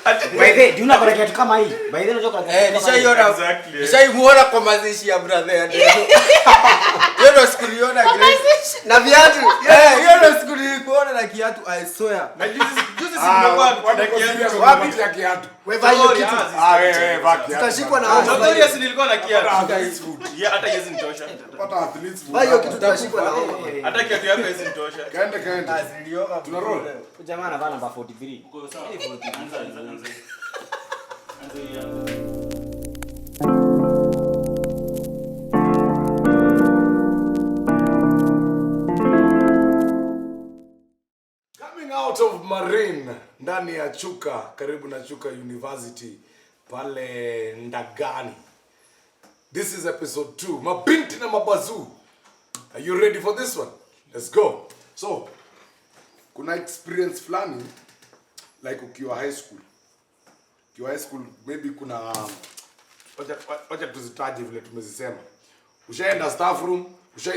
By the do you know kitu kama hii? By the unajua kuna nishaiona exactly. Nishaimuona kwa mazishi ya brother. Hiyo ndo sikuliona na viatu. Hiyo ndo sikuliona na kiatu I swear. Na juzi simekuwa na kiatu. Wapi ya kiatu? Wewe hiyo kitu. Wewe baki. Tutashikwa na hao. Notorious nilikuwa na kiatu. Hata hizi nitosha. Pata athletes. Hiyo kitu tutashikwa na hao. Hata kiatu yako hizi nitosha. Kaende. Tuna roll. Jamaa anavaa namba 43. Uko sawa. Anza. Coming out of Marine ndani ya Chuka, karibu na Chuka University pale Ndagani. This is episode 2. Mabinti na mabazu. Are you ready for this one? Let's go. So, kuna experience fulani like ukiwa high school. Ukiwa high school maybe kuna wacha tuzitaje vile tumezisema. Ushaenda staff room,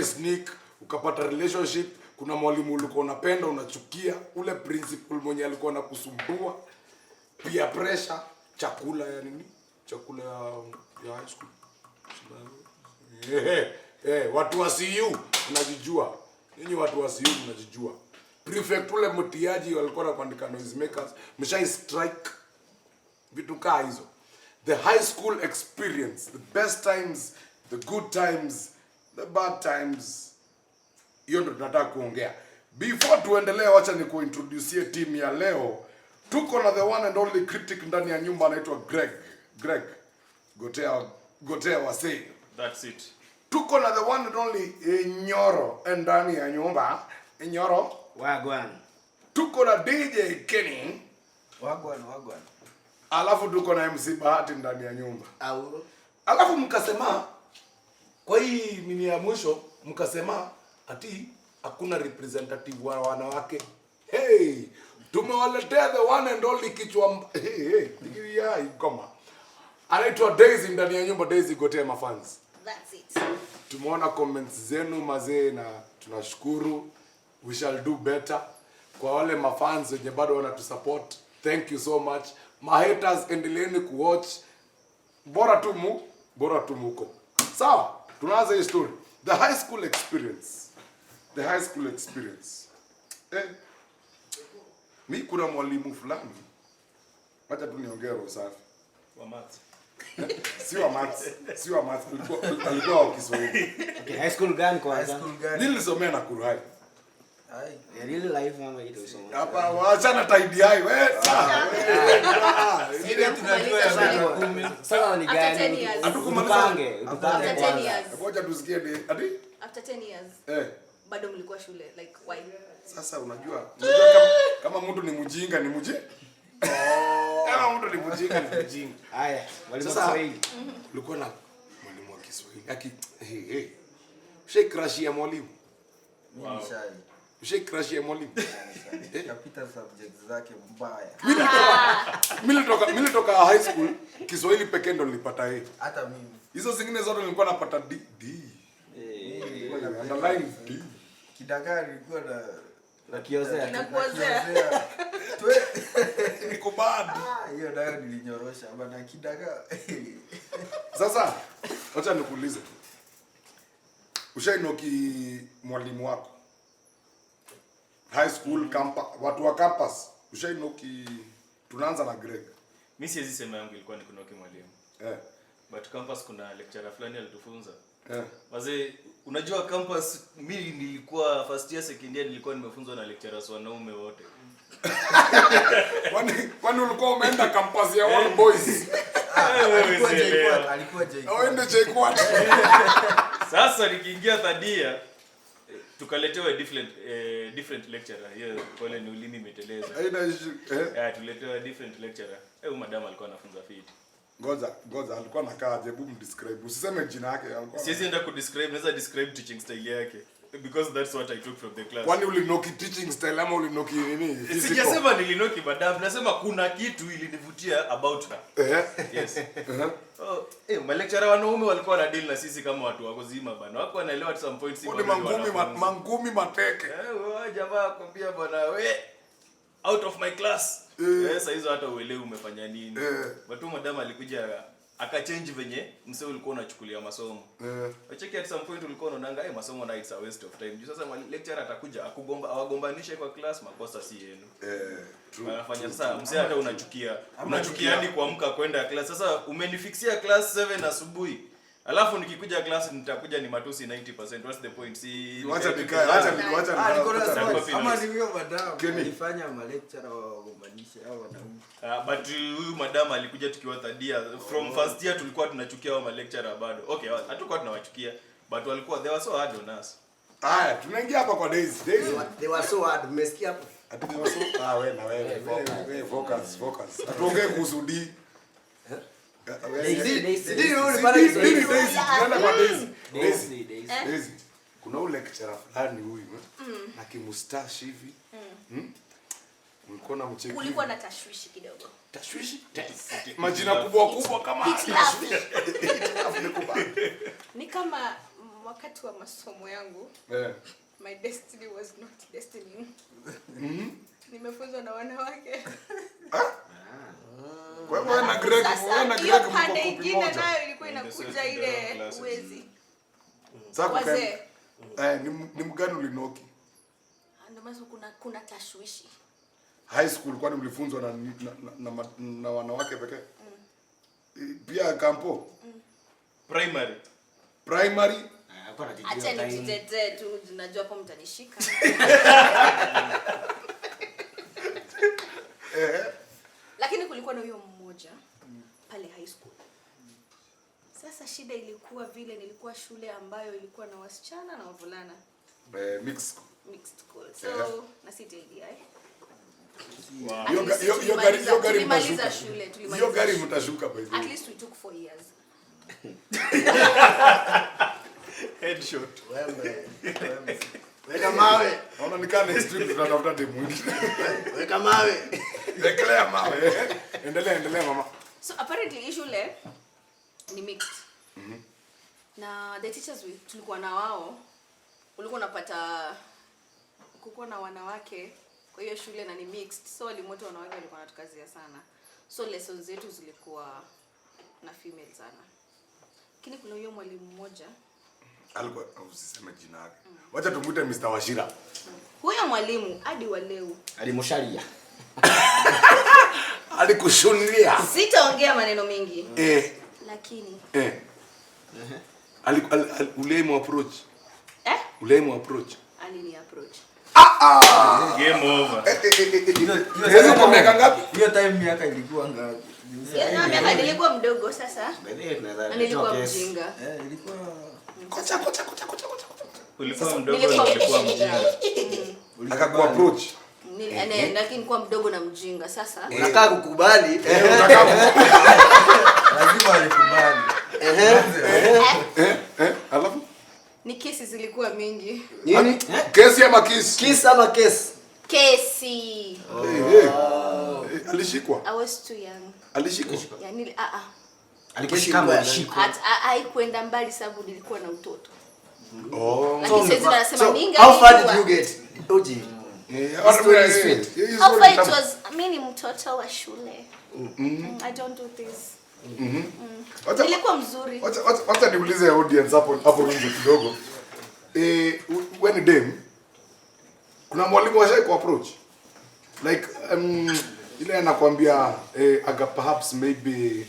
sneak, ukapata relationship, kuna mwalimu ulikuwa unapenda, unachukia, ule principal mwenye alikuwa anakusumbua, peer pressure, chakula ya nini? Chakula ya high school. Watu wa CU unajijua. Ninyi watu wa CU mnajijua. Prefect ule mtiaji walikuwa wanaandika noise makers, mshai strike vitu kaa hizo. The high school experience, the best times, the good times, the bad times. Hiyo ndo tunataka kuongea. Before tuendelee, wacha ni kuintroduce team ya leo. Tuko na the one and only critic ndani ya nyumba anaitwa Greg. Gotea wase. That's it. Tuko na the one and only Nyoro ndani ya nyumba. Nyoro Wagwan. Tuko na DJ Kenny. Wagwan. Alafu tuko na MC Bahati ndani ya nyumba. Au. Alafu mkasema kwa hii nini ya mwisho mkasema ati hakuna representative wa wanawake. Hey, tumewaletea the one and only kichwa kama. Anaitwa Daisy ndani ya nyumba. Daisy Gotea mafans. That's it. Tumeona comments zenu mazee na tunashukuru. We shall do better. Kwa wale mafans wenye bado wanatusupport, thank you so much. Haters endeleeni kuwatch. Bora tu muko. Sawa, tunaanza hii story. The high school experience. Mimi kuna mwalimu fulani. Wacha tu niongee roho safi. Wa maths. Si wa maths. Alikuwa wa Kiswahili. Okay, high school gani kwanza? Nilisomea na Kuruhai. Ya real life mama hiyo somo. Hapa waachana taidi hai wewe. Ile tunajua ya 10. Sawa ni gani? Utupange. After 10 years. Ngoja tusikie ati After 10 years. Bado mlikuwa shule like why? Sasa unajua kama mtu ni mjinga ni mjinga. Kama mtu ni mjinga ni mjinga. Haya, walimu wa Kiswahili. Ulikuwa na mwalimu wa Kiswahili. Shake crush ya mwalimu. Mimi shai. Shake crush ya mwalimu. Kapita subjects zake mbaya. Mimi nilitoka high school Kiswahili pekee ndo nilipata A. Hata mimi. Hizo zingine zote nilikuwa napata D. Underline D. Kidagari nilikuwa na kiozea. Niko bad. Hiyo nayo nilinyorosha bana kidaga. Sasa acha nikuulize. Ushainoki mwalimu wako? High school campus, watu wa campus. Ushainoki, tunaanza na Greg. Mimi siwezi sema yangu ilikuwa ni kunoki mwalimu. But campus kuna lecturer fulani alitufunza. Wazee, unajua campus mimi nilikuwa first year second year nilikuwa nimefunzwa na lecturers wanaume wote. Kwani ulikuwa umeenda campus ya all boys? Alikuwa J. Aende J-Quad. Sasa nikiingia third year tukaletewa different lecturer. Hiyo pole ni ulimi imeteleza. Tuletewa different lecturer. Huyu madam alikuwa anafunza fit. Ngoja alikuwa anakaa je, hebu mdescribe. Usiseme jina yake alikuwa. Siwezi enda kudescribe, naweza describe teaching style yake because that's what I took from the class. Kwani ulinoki teaching style ama ulinoki nini? Sijasema nilinoki madam, nasema kuna kitu ilinivutia about her. Yes. My lecturer wanaume walikuwa na deal na sisi kama watu wako zima bana. Wako wanaelewa at some point sisi mangumi mateke. Jamaa akwambia bana, we out of my class. Sasa hizo hata uelewi umefanya nini. But madam alikuja akachange venye msee ulikuwa unachukulia masomo. Wacheki at some point ulikuwa unaonanga masomo na it's a waste of time. Sasa lecturer atakuja awagombanishe kwa class, makosa si yenu. Anafanya sasa msee hata unachukia hadi kuamka kwenda class. Sasa umenifixia class 7 asubuhi. Alafu nikikuja class nitakuja ni matusi 90%. What's the point? Si Wacha nikae. Ama ni huyo madam alifanya ma lecturer wagombanishe hao wanaume. But huyu madam alikuja tukiwa third year. From first year tulikuwa tunachukia hao ma lecturer bado. Okay, hatukuwa tunawachukia, but walikuwa they were so hard on us. Haya, tunaingia hapa kwa Daisy. They were so hard. Umesikia hapo? Wewe focus. Tuongee kuhusu D. Daisy. Kuna ule lecturer fulani huyu na kimustache hivi. Ulikuwa na mcheki. Kulikuwa na tashwishi kidogo. Tashwishi? Majina kubwa kama ni kama wakati wa masomo yangu. My destiny was not destiny. Nimefunzwa na wanawake. Wewe na Greg mko pande ingine nayo ilikuwa inakuja ile uwezi. Sasa ni mgani ulinoki? Ndio maana kuna tashwishi. High school kwani mlifunzwa na wanawake pekee? Pia kampo? Primary? Acha nijitete tu, tunajua hapo mtanishika. Lakini kulikuwa na huyo mmoja pale high school. Sasa shida ilikuwa vile nilikuwa shule ambayo ilikuwa na wasichana na wavulana. Mixed school. So na CTDI. Hiyo gari mtashuka by the way. At least we took 4 years. Headshot. Weka mawe. Naona nikaa next week tunatafuta demu mwingine. Weka mawe. Wekelea mawe. Endelea mama. So apparently shule ni mixed. Na the teachers tulikuwa na wao, ulikuwa unapata kukuwa na wanawake kwa hiyo shule na ni mixed. So walimu wote wanawake walikuwa wanatukazia sana. So lessons zetu zilikuwa na female sana. Lakini kuna huyo mwalimu mmoja alikuwa usiseme jina lake. Wacha tumuite Mr. Washira. Huyo mwalimu hadi wa leo alimsharia. Alikushunia. Sitaongea maneno mengi. Lakini ulemu approach. Ulemu approach. Alini approach. Game over. Hiyo kwa miaka ngapi? Hiyo time miaka ilikuwa ngapi? Miaka nilikuwa mdogo sasa. Nilikuwa mjinga. Ilikuwa kocha. Ulikuwa mdogo na ulikuwa mjinga. Akaku approach. Lakini nilikuwa mdogo na mjinga sasa. Unakaa kukubali. lazima alikubali. Alafu ni kesi zilikuwa mingi. Nini? Kesi ama kiss? Kiss ama kesi? Kesi. Alishikwa? I was too young. Alishikwa? Yani alikushikwa. Haikwenda mbali sababu nilikuwa na utoto. So nasema ninga. How far did you get? Oji. How far it was, mimi mtoto wa shule. I don't do this. Nilikuwa mzuri. Wacha niulize audience hapo nje kidogo. When dem kuna mwalimu washa ku approach like ile anakuambia perhaps maybe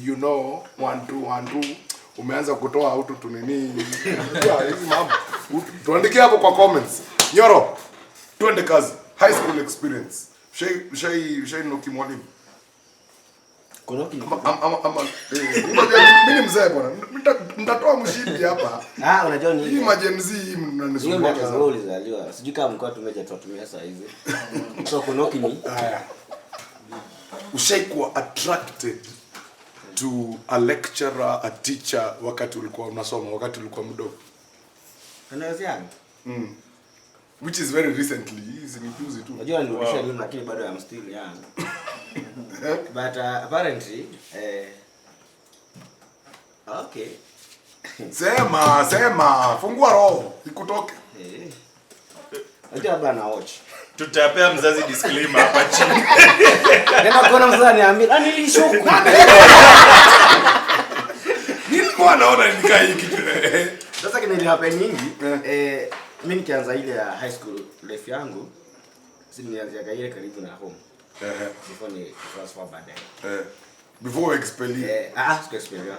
you know 1 2 umeanza kutoa auto tu nini hizi mambo tuandikie hapo kwa comments. Nyoro tuende kazi. High school experience shai noki mwalimu Konoki. Mimi ni mzee bwana. Mtatoa mshindi hapa. Unajua ni hii majenzi mnanisumbua sana. Hiyo ndio zalizaliwa. Sijui kama mko tumetumia saa hizi. So konoki ni haya. Ushaikuwa attracted to a lecturer, a teacher wakati ulikuwa unasoma, wakati ulikuwa mdogo? Anaweza which is very recently, is ni juzi tu. Unajua ndio elimu lakini bado I'm still young. But apparently okay. Sema, fungua roho ikutoke. Unajua bana watch. tutapea mzazi disclaimer hapa chini. Nenda kuona mzazi aniambia, nilishuku. Nilikuwa naona nikaa hii kitu. Sasa kile happen nyingi, mimi nikianza ile ya high school life yangu, nilianzia ile karibu na home. Before ni transfer baadaye. Before expelling. School expelling.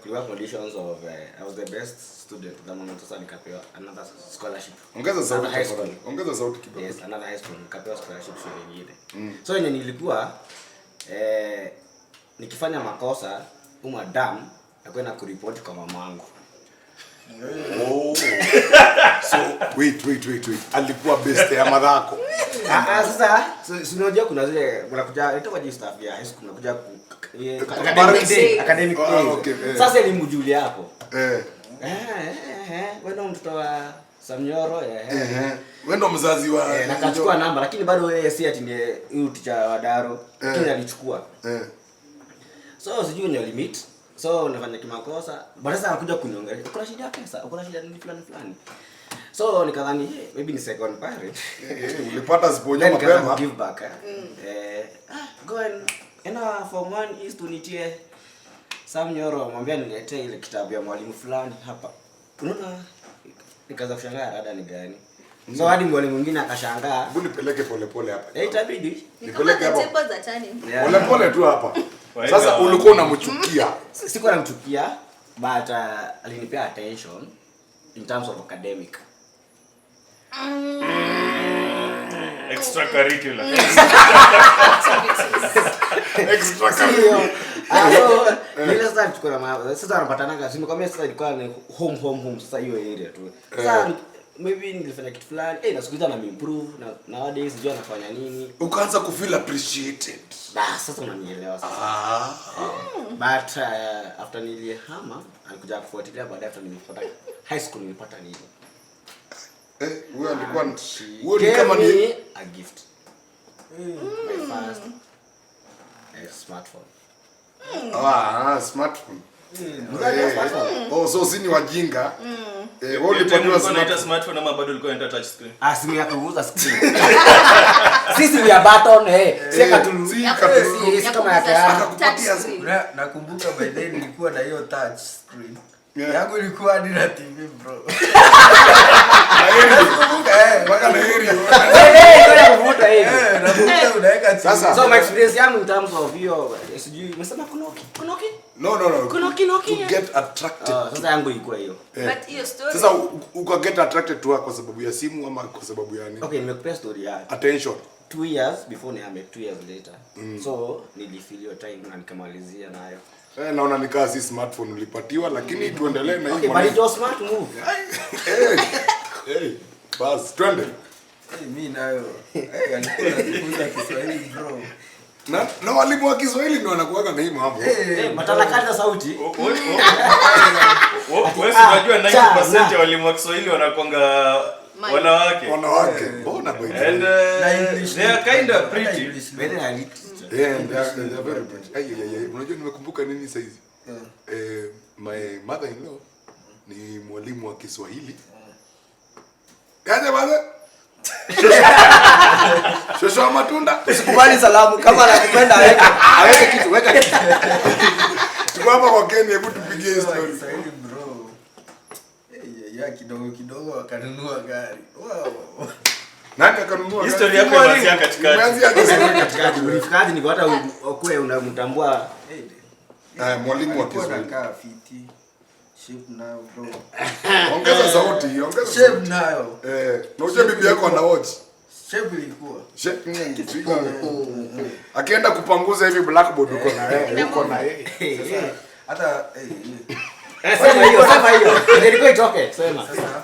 Kulikuwa conditions of I was the best student the moment sasa nikapewa another scholarship. Ongeza sauti kidogo. Yes, another high school nikapewa scholarship shule nyingine. So yenye nilikuwa nikifanya makosa madam akaenda kuripoti kwa mamangu. Oh. So wait. Alikuwa best ya madhako. Sasa unajua kuna zile unakuja itakuwa just staff ya high school unakuja academic day. Okay. Sasa nilimjulia hapo. Wewe mtoto wa Samnyoro wewe ndo mzazi wa nakachukua namba lakini bado yeye si ati ni huyu teacher wa Daro lakini alichukua. So sijui ni limit. So unafanya kimakosa, baada sasa anakuja kuniongelea. Uko na shida ya pesa, uko na shida ni fulani. So nikadhani maybe ni second parent. Ulipata siponya mapema. Give back. Go and form 1 is to nitie Samnyoro mwambia niletee ile kitabu ya mwalimu fulani hapa. Unaona nikaanza kushangaa rada ni gani. So hadi mwalimu mwingine akashangaa. Hebu nipeleke pole hapa. Itabidi nipeleke hapa. Pole tu hapa. Sasa ulikuwa unamchukia. Sikuwa namchukia but alinipea attention in terms of academic. Extracurricular. Nile sasa tukona sasa anapatana simekwambia sasa ilikuwa ni home sasa hiyo area tu. Sasa maybe nilifanya kitu fulani nasikuiza na improve na nowadays sijui anafanya nini. Ukaanza ku feel appreciated. Sasa unanielewa sasa. But after nilihama alikuja kufuatilia baadaye after nilipata high school nilipata nini? Wewe alikuwa wewe kama ni a gift. My first smartphone. Smartphone. So sini wajinga. Wewe ulipatiwa smartphone ama bado ulikuwa unaita touch screen? Simu ya kuguza screen. Sisi ya button si kama ya nakumbuka by then nilikuwa na hiyo touch screen. Yangu ilikuwa hadi na TV bro. Waka na heri. Kuvuta hivi. Nakumbuka unaweka TV. Sasa so my experience yangu in terms of hiyo sijui umesema kunoki. No. Kunoki. To get attracted. Sasa yangu ilikuwa hiyo. But hiyo story. Sasa uka get attracted to her kwa sababu ya simu ama kwa sababu ya nini? Okay, nimekupea story ya Attention. 2 years before niame 2 years later. So nilifeel your time na nikamalizia nayo. Naona nikaa si smartphone ulipatiwa lakini tuendelee na hiyo. Okay, but it was smart move. Bas, twende. Mimi nayo. Alikuwa anafunza Kiswahili bro. Na walimu wa Kiswahili ndio wanakuaga na hii mambo. Matanakata sauti. Wewe unajua 90% ya walimu wa Kiswahili wanakuanga wanawake. Mbona boy? And they are kind of pretty. Very they're very pretty. Unajua nimekumbuka nini sasa hizi? My mother-in-law ni mwalimu wa Kiswahili. Kaje baba? Shosho matunda. Usikubali salamu kama anakupenda weka kitu. Tuko hapa kwa Kenya, hebu tupigie story. Kiswahili bro. Ya kidogo akanunua gari. Wow. Nani akanunua gari? Historia yako inaanzia katikati. Umeanzia katikati. Ulifikaje ni hata ukue unamtambua mwalimu wa Kiswahili. Anakaa fiti. Shape nayo bro. Ongeza sauti. Shape nayo. Na uje bibi yako ana watch. Shape ilikuwa. Shape nyingi piga. Akienda kupanguza hivi blackboard uko na yeye. Hata sema hiyo. Ndio itoke. Sema. Sasa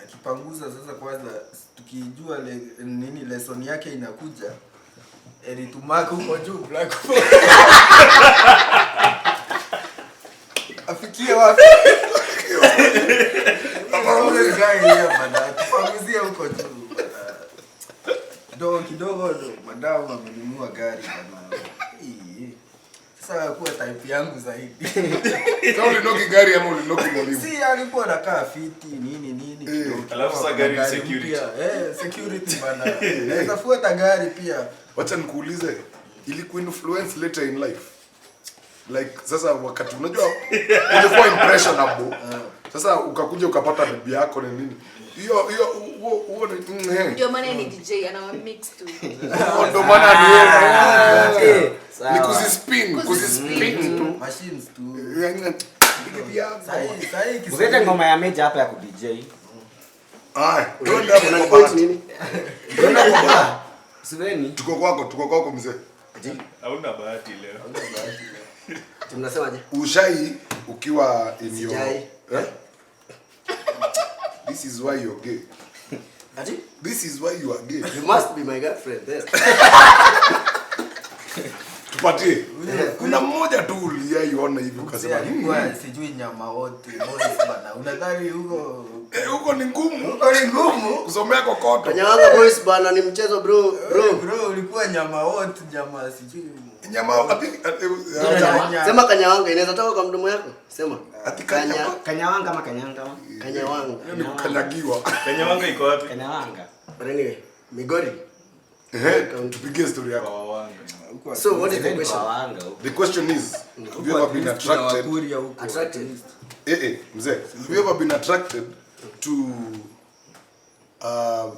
akipanguza sasa kwanza tukijua nini lesson yake inakuja. Tumaka huko juu blackboard. Afikie wapi? Panguzia huko tu. Kidogo ndo madam amenunua gari bana. Sasa kuwa type yangu zaidi. Sasa ulinoki gari ama ulinoki mwalimu? Si alikuwa anakaa fiti nini kidogo. Alafu sasa gari security. Security bana. Naweza fuata gari pia. Wacha nikuulize, ili kuinfluence later in life. Like sasa wakati unajua ulikuwa impressionable. Sasa ukakuja ukapata bibi yako na nini? Hiyo Ndio maana ni DJ ana mix tu. ndio maana ni kuzispin Machines tu. Ulete ngoma ya Meja hapa ya ku DJ. Una point nini? Siveni. Tuko kwako mzee. Hauna bahati leo. Tunasemaje? Ushai ukiwa in your Sijai. This is why you're gay. Ati? This is why you are gay. You must be my girlfriend then. Tupatie. Kuna mmoja tu uliyaiona hivi ukasema alikuwa sijui nyama wote boys bana. Unadhani huko ni ngumu. huko ni ngumu? Kusomea kokoto. Kanyawanga boys bana ni mchezo bro. Bro ulikuwa nyama wote nyama sijui. Nyama Sema kanyawanga inaweza toka kwa mdomo yako. Sema. Kanyawanga ama kanyanga? Kanyawanga. ni kukanyagiwa. Kanyawanga iko wapi? Kanyawanga. But anyway, Migori. Tupigie story yako. Kawanga. So what is the question? Kawanga. The question is, have you ever been attracted? Attracted. Mzee, have you ever been attracted to a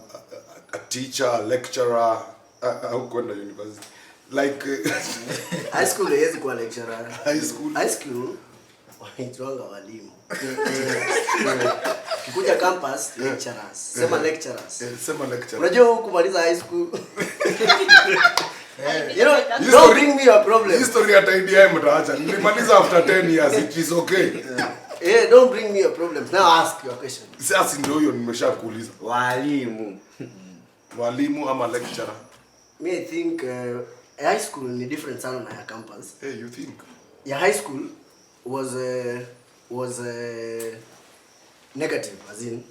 teacher, lecturer, au kwenda university? Like High school haiwezi kuwa lecturer. high school. High school wanaitwanga walimu. Kikuja campus lecturers. Sema lecturers. Sema lecturer. Unajua kumaliza high school. You know, don't bring me a problem. History at IDI mtaacha. Nilimaliza after 10 years. It is okay. Don't bring me a problem. Now ask your question. Sasa ndio hiyo nimeshakuuliza. Walimu. Walimu ama lecturer? Me I think high school ni different sana na ya campus. Hey, you think? Ya high school was negative as in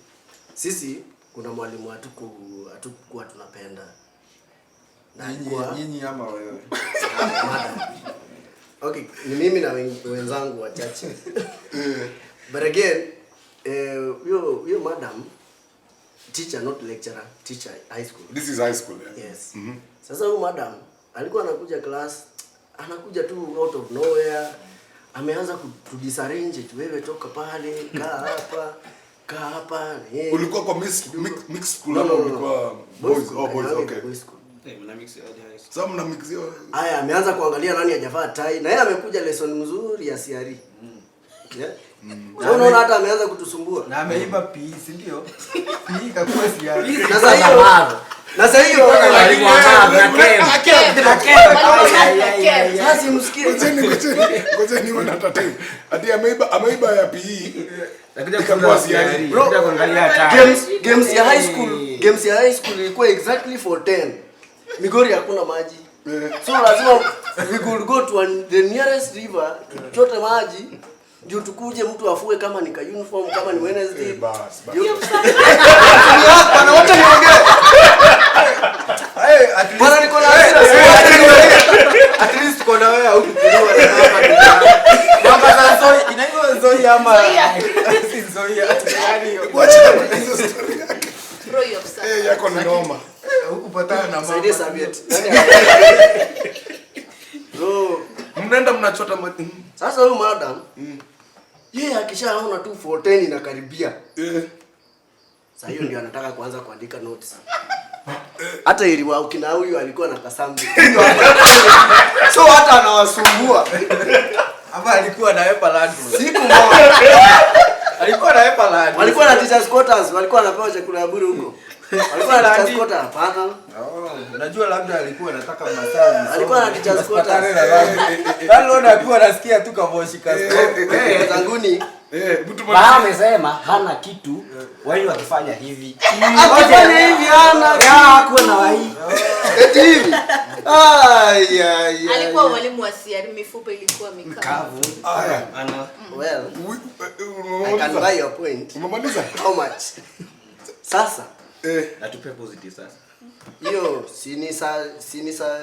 sisi kuna mwalimu hatukuwa tunapenda. Nyinyi ama wewe? Madam. Okay, ni mimi na wenzangu wachache. But again, you madam, teacher not lecturer, teacher high school. This is high school. Yeah? Yes. Sasa huyu madam alikuwa anakuja class, anakuja tu out of nowhere, ameanza kudisarrange tu, wewe toka pale, kaa hapa. Ulikuwa kwa mixed school No. ulikuwa boys? Oh, boys, okay. Boys school. Sasa mnamixia. Haya, ameanza kuangalia nani hajavaa tai na yeye amekuja lesson mzuri ya CRE. Yeah. Na unaona hata ameanza kutusumbua. Na ameiba PE, si ndio? PE kakuwa siari. Na sasa hiyo Walimu sasa msikie. Ngoja wana tatai. Hadi ameiba ya PE. Lakini kwa siari. Bro, kuangalia time. Games ya high school ilikuwa exactly for 10. Migori hakuna maji. So lazima we could go to the nearest river tuchote maji. Ndio tukuje mtu afue kama ni ka uniform kama ni Wednesday. Bas. Bana wote niongee. Bana niko na At least kuna wewe au kujua mambo za Zoe inaitwa Zoe ama si Zoe yani Wacha hizo story yake. Bro you upset. Yako ni noma. hukupatana na mama. Saidie Sabiet. Bro, Mnaenda mnachota maji. sasa huyu madam yeye akishaona tu 410 inakaribia. Sasa hiyo ndio anataka kuanza kuandika notes. Hata iliwa ukina huyu alikuwa na kasambu. So hata anawasumbua. Ama alikuwa na epa land. Siku moja Alikuwa na epa land. walikuwa na teachers quarters, walikuwa wanapewa chakula ya bure huko. Walikuwa na teachers quarters hapana. Unajua labda alikuwa anataka masaa. Alikuwa na teachers quarters. Lalo alikuwa anasikia tu kavoshi kasi. Zanguni. Mtu Baba amesema hana kitu, wao wakifanya hivi. Akifanya hivi hana Yako na wai. eti hivi. Alikuwa mwalimu wa CRE, mifupa ilikuwa mikavu. Ana Well, I can buy your point. Umemaliza? How much? Sasa na tupe positive sasa. hiyo sinisa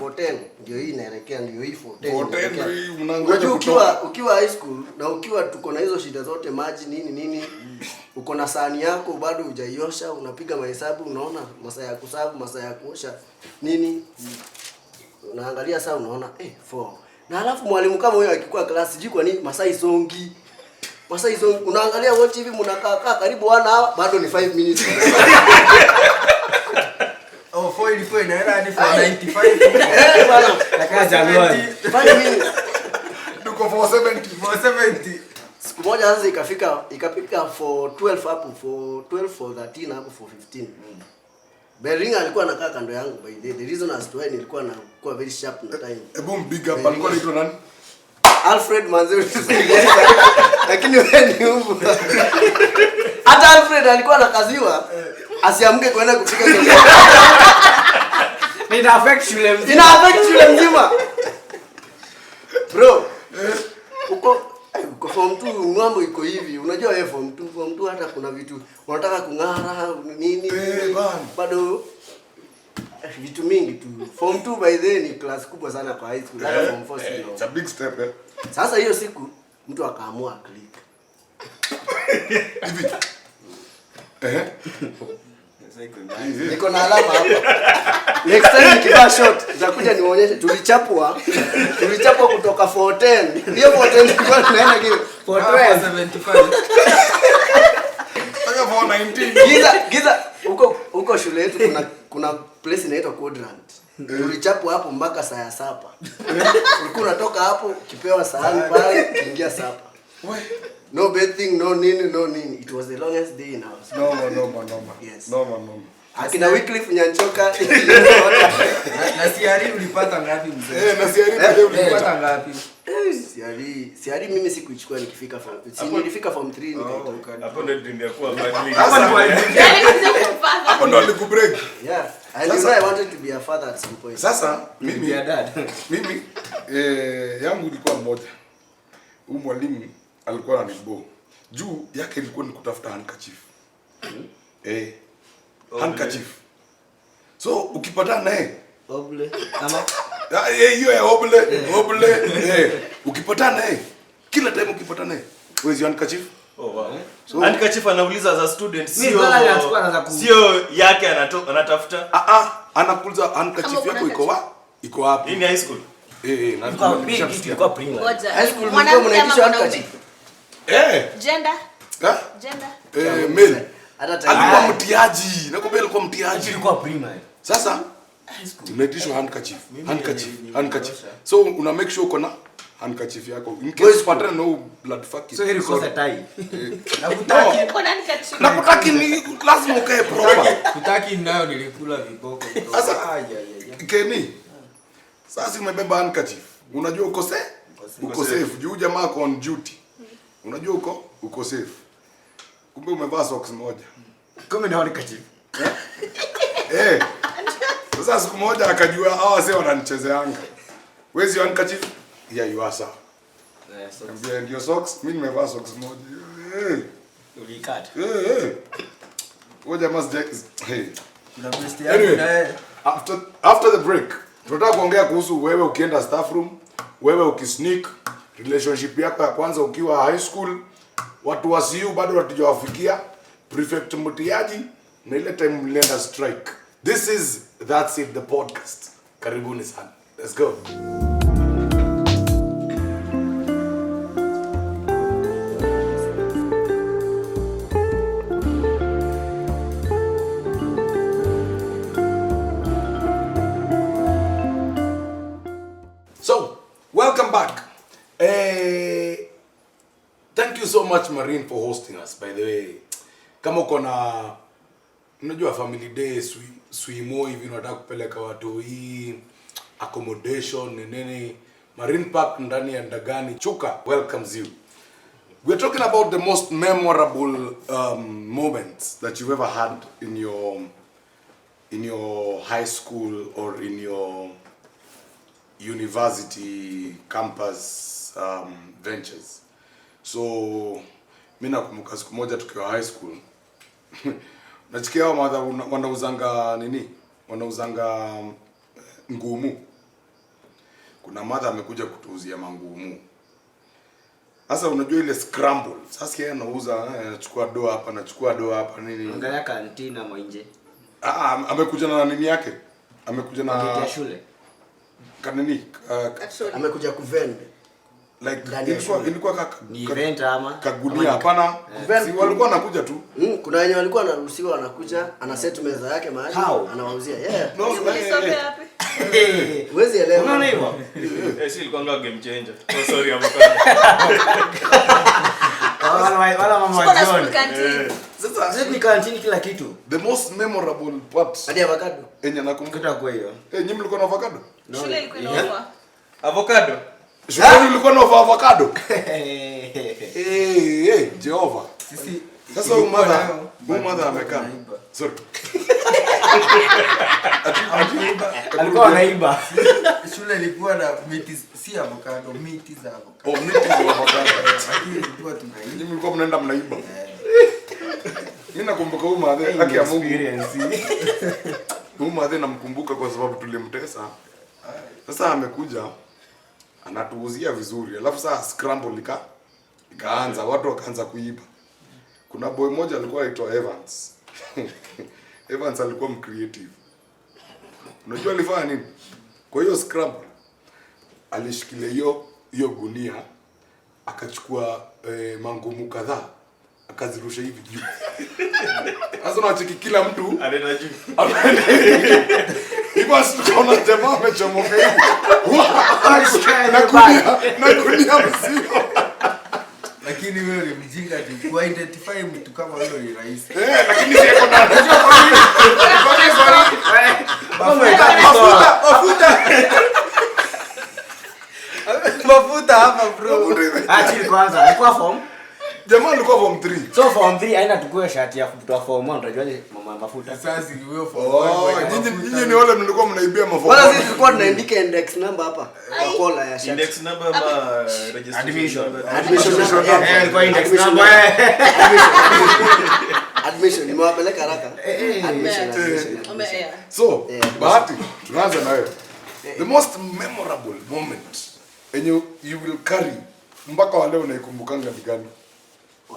410 ndio hii inaelekea, ndio hii 410. 410 hii mnangoja ukiwa high school na ukiwa tuko na hizo shida zote, maji nini uko na sahani yako bado hujaiosha, unapiga mahesabu, unaona masaa ya kusavu, masaa ya kuosha nini, unaangalia saa unaona 4. Na alafu mwalimu kama huyo akikuwa class sijui kwa nini masaa isongi, unaangalia wote hivi mnakaa karibu 1 hour, bado ni 5 minutes. Oh, 4 inaenda hadi 495. Bwana, Lakini Januari 5 minutes. Tuko 470. Siku moja sasa ikafika for 12 hapo, for 12 for 13 hapo for 15. Beringa alikuwa anakaa kando yangu by the reason as to why nilikuwa nakuwa very sharp na time. Hebu big up alikuwa anaitwa nani? Alfred Manzuri. Lakini wewe ni huko. Hata Alfred alikuwa anakaziwa asiamke kwenda kupiga kelele. ina affect shule mzima. Bro, uko form 2 mambo iko hivi. Unajua wewe form 2 hata kuna vitu unataka kung'ara nini bado vitu mingi tu. Form 2 by the way ni class kubwa sana kwa high school. Hata form 4 sio. It's a big step. Sasa hiyo siku mtu akaamua click. Niko na alama hapa. Next time nikivaa short nitakuja nionyeshe tulichapwa kutoka 410. Hiyo 410 ilikuwa tunaenda kile 475. Sasa 419. Giza huko shule yetu kuna place inaitwa Quadrant. Tulichapwa hapo mpaka saa ya sapa. Ulikuwa unatoka hapo ukipewa sahani pale kuingia sapa. No bathing, no nini. It was the longest day in our school. No. Yes. No. Akina Wycliffe Nyanchoka. Na siari ulipata ngapi mzee? Na siari ulipata ngapi? Siari mimi sikuichukua nikifika form 3. Nilifika form 3 nikaitoka. Hapo ndio ningekuwa badly. Hapo ndo alikubreak. Yeah. And you know I wanted to be a father at some point. Sasa mimi ya dad. Mimi yangu ilikuwa moja. Huyu mwalimu alikuwa ananibo. Juu yake ilikuwa ni kutafuta handkerchief. Handkerchief. So ukipatana naye Oble ama hiyo ya oble. Ukipatana naye kila time ukipatana naye where's your handkerchief? Oh wow. So handkerchief anauliza as a student sio yake anatafuta. Anakuuliza handkerchief yako iko wapi? Hii ni high school. ilikuwa prima. High school mlikuwa mnaitishwa handkerchief. Gender. Male. Hata Alikuwa mtiaji. Nakwambia alikuwa mtiaji. Ilikuwa prima. Sasa tunaitishwa handkerchief. So una make sure uko na handkerchief yako. In case patana no blood fucking. So hili kosa tai. Nakutaki ni lazima ukae proper. Kutaki nayo nilikula viboko. Sasa Keni. Sasa umebeba handkerchief. Unajua uko safe. Juu jamaa ako on duty. Unajua uko safe. Kumbe umevaa socks moja. Kumbe ndio handkerchief. Sasa siku moja akajua hawa wase wananichezeanga. Where's your handkerchief? Yeah, you are sir. Ambia ndio socks, mimi nimevaa socks moja. Ulikata. Ngoja mas hey. Na best yangu naye After the break, tunataka kuongea kuhusu wewe ukienda staff room, wewe ukisneak, relationship yako ya kwanza ukiwa high school, watu wa CU bado hatujawafikia, prefect mtiaji na ile time mlienda strike. This is That's It the podcast. Karibuni sana. Let's go. So, welcome back. Thank you so much Marine for hosting us, by the way. Kama uko na unajua family day swimo hivi unataka kupeleka watu hii accommodation nini, Marine Park ndani ya Ndagani Chuka welcomes you. We're talking about the most memorable moments that you've ever had in your high school or in your university campus ventures. So mimi nakumbuka siku moja tukiwa high school nachikia wanauzanga nini? Wanauzanga ngumu. kuna mother amekuja kutuuzia mangumu. Sasa unajua ile scramble. Sasa yeye anauza, anachukua doa hapa, anachukua doa hapa nini. Angalia kantina mwenje. Amekuja na nini yake? Amekuja na ya shule. Kanini? Amekuja kuvend. Like ilikuwa ni event ama kagunia hapana. Si walikuwa wanakuja tu. Kuna wenye walikuwa wanaruhusiwa wanakuja, ana set meza yake mahali, anawauzia. Yeah. No, Huwezi elewa. Unaona hivyo? Si ilikuwa game changer. Oh sorry avocado. Wala mama wa John. Sasa sisi ni kantina kila kitu. The most memorable part. Hadi avocado. Enye nakumbuka kwa hiyo. Nyinyi mlikuwa na avocado? Shule ilikuwa inaofa. Avocado. Shule ilikuwa na avocado. Jehova. Sisi sasa mother amekaa. Sorry. Alikuwa anaiba. Shule ilikuwa na miti si avocado, miti za avocado. Oh, miti za avocado. Lakini ilikuwa tunaiba. Nyinyi mlikuwa mnaenda mnaiba. Mimi nakumbuka huyu mother haki ya Mungu. Huyu mother namkumbuka kwa sababu tulimtesa. Sasa amekuja anatuuzia vizuri. Alafu sasa scramble ikaanza, watu wakaanza kuiba. Kuna boy mmoja alikuwa anaitwa Evans. Evans alikuwa mcreative. Unajua alifanya nini? Kwa hiyo scramble alishikilia hiyo gunia, akachukua mangumu kadhaa, akazirusha hivi juu. Sasa unacheki kila mtu anaenda juu. Hivyo tukaona jamaa amechomoka hivi. Na gunia mzima. Lakini wewe ni mjinga tu. Ku identify mtu kama wewe ni rahisi. Lakini si yako na unajua kwa nini? Mafuta hapa bro. Achi kwanza alikuwa form. Jamaa alikuwa form 3. So form 3 aina tukue shati ya kutoa form 1 utajuaje mama mafuta. Sasa ni wewe form 1. Nyinyi ni wale mlikuwa mnaibia mafuta. Wala sisi tulikuwa tunaandika index number hapa kwa kola ya shati. Index number ama registration. Kwa index number. Admission nimewapeleka haraka. Admission. So, bahati tunaanza na wewe. The most memorable moment and you will carry mpaka wale unaikumbukanga ni gani?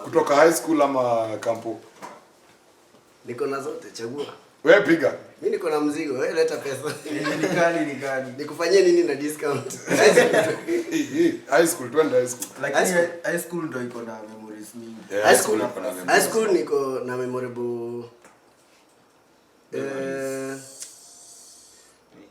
Kutoka high school ama kampo? Niko na zote, chagua. Wewe piga. Mimi niko na mzigo, wewe leta pesa. Ni gani? Nikufanyie nini na discount? High school, twende high school. Lakini high school ndio iko na memories mingi. High school niko na memorable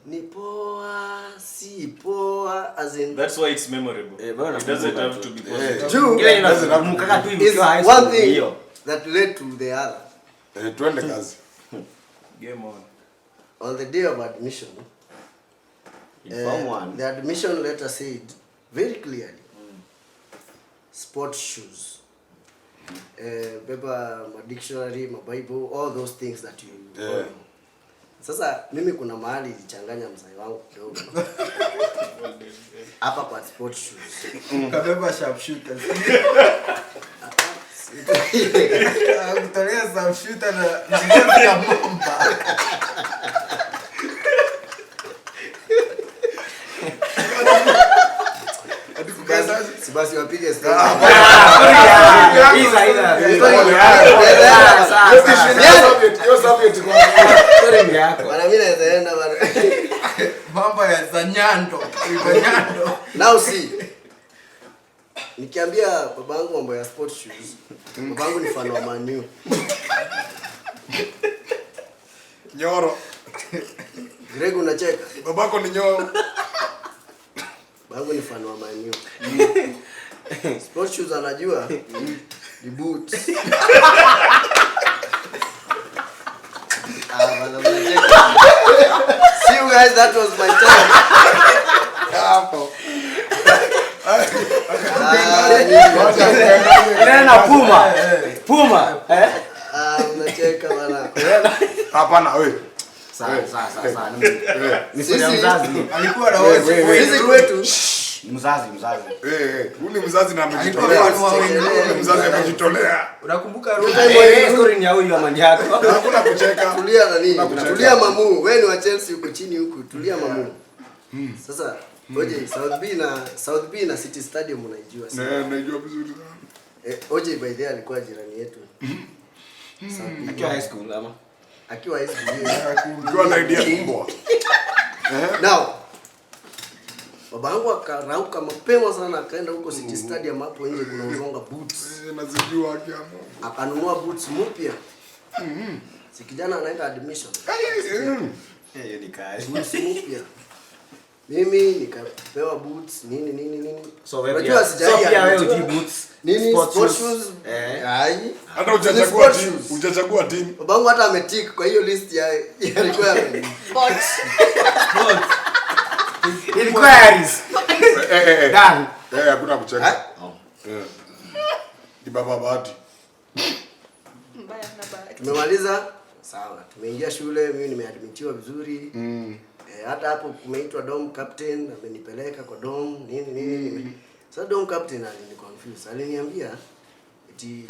ni poa, si poa, as in that's why it's memorable. It doesn't have to be positive. Ile inakumbuka tu hivi kwa high one school thing hiyo. that led to the other. Twende kazi. Game on. On the day of admission, Form 1. the admission letter said very clearly, sport shoes, paper, my dictionary, my Bible, all those things that you know. Sasa mimi kuna mahali ilichanganya mzai wangu kidogo. Hapa kwa sport shoes. Kabeba sharpshooter. Kutolea sharpshooter na ngozi ya mamba. Si basi wapige story. Bana mimi naenda bana. Mambo ya Zanyando. Now see. Nikiambia babangu mambo ya sport shoes, babangu ni fan wa Man U. Nyoro. Greg unacheka? Babako ni nyoro. Babangu ni fan wa Man U. Sport shoes anajua ni boots. See you guys, that was my time. Hapo. Nena Puma. Unacheka bana. Hapana wewe. Sasa. Ni mzazi. Alikuwa na wewe. Sisi kwetu Mzazi. Ule mzazi na amejitolea. Ule mzazi amejitolea. Unakumbuka Story ni ya huyu amani yako. Hakuna kucheka. tulia na nini? Tulia mamu. Wewe ni wa Chelsea huko chini huko. Tulia mamu. Sasa Oje, South B na City Stadium unaijua sana. Naijua vizuri sana. Oje by the way alikuwa jirani yetu. Akiwa high school ama? Akiwa high school. Kwa na idea mbwa. Now, babangu akarauka mapema sana akaenda huko City Stadium hapo nje kunauzwa boots. Nazijua akiamo. Akanunua boots mpya. Si kijana anaenda admission. Hiyo ni kali. Boots mpya. Mimi nikapewa boots nini. So wewe unajua pia wewe uji boots. Nini sports shoes? Ai. Hata hujachagua team. Babangu hata ametik kwa hiyo list ya requirement. Inquiries. Dan. Hakuna kucheka. Ni baba bahati. Mbaya na bahati. Tumemaliza. Sawa. Tumeingia shule, mimi nimeadmitiwa vizuri. Hata hapo kumeitwa dom captain, amenipeleka kwa dom nini. Sasa dom captain aliniconfuse. Aliniambia eti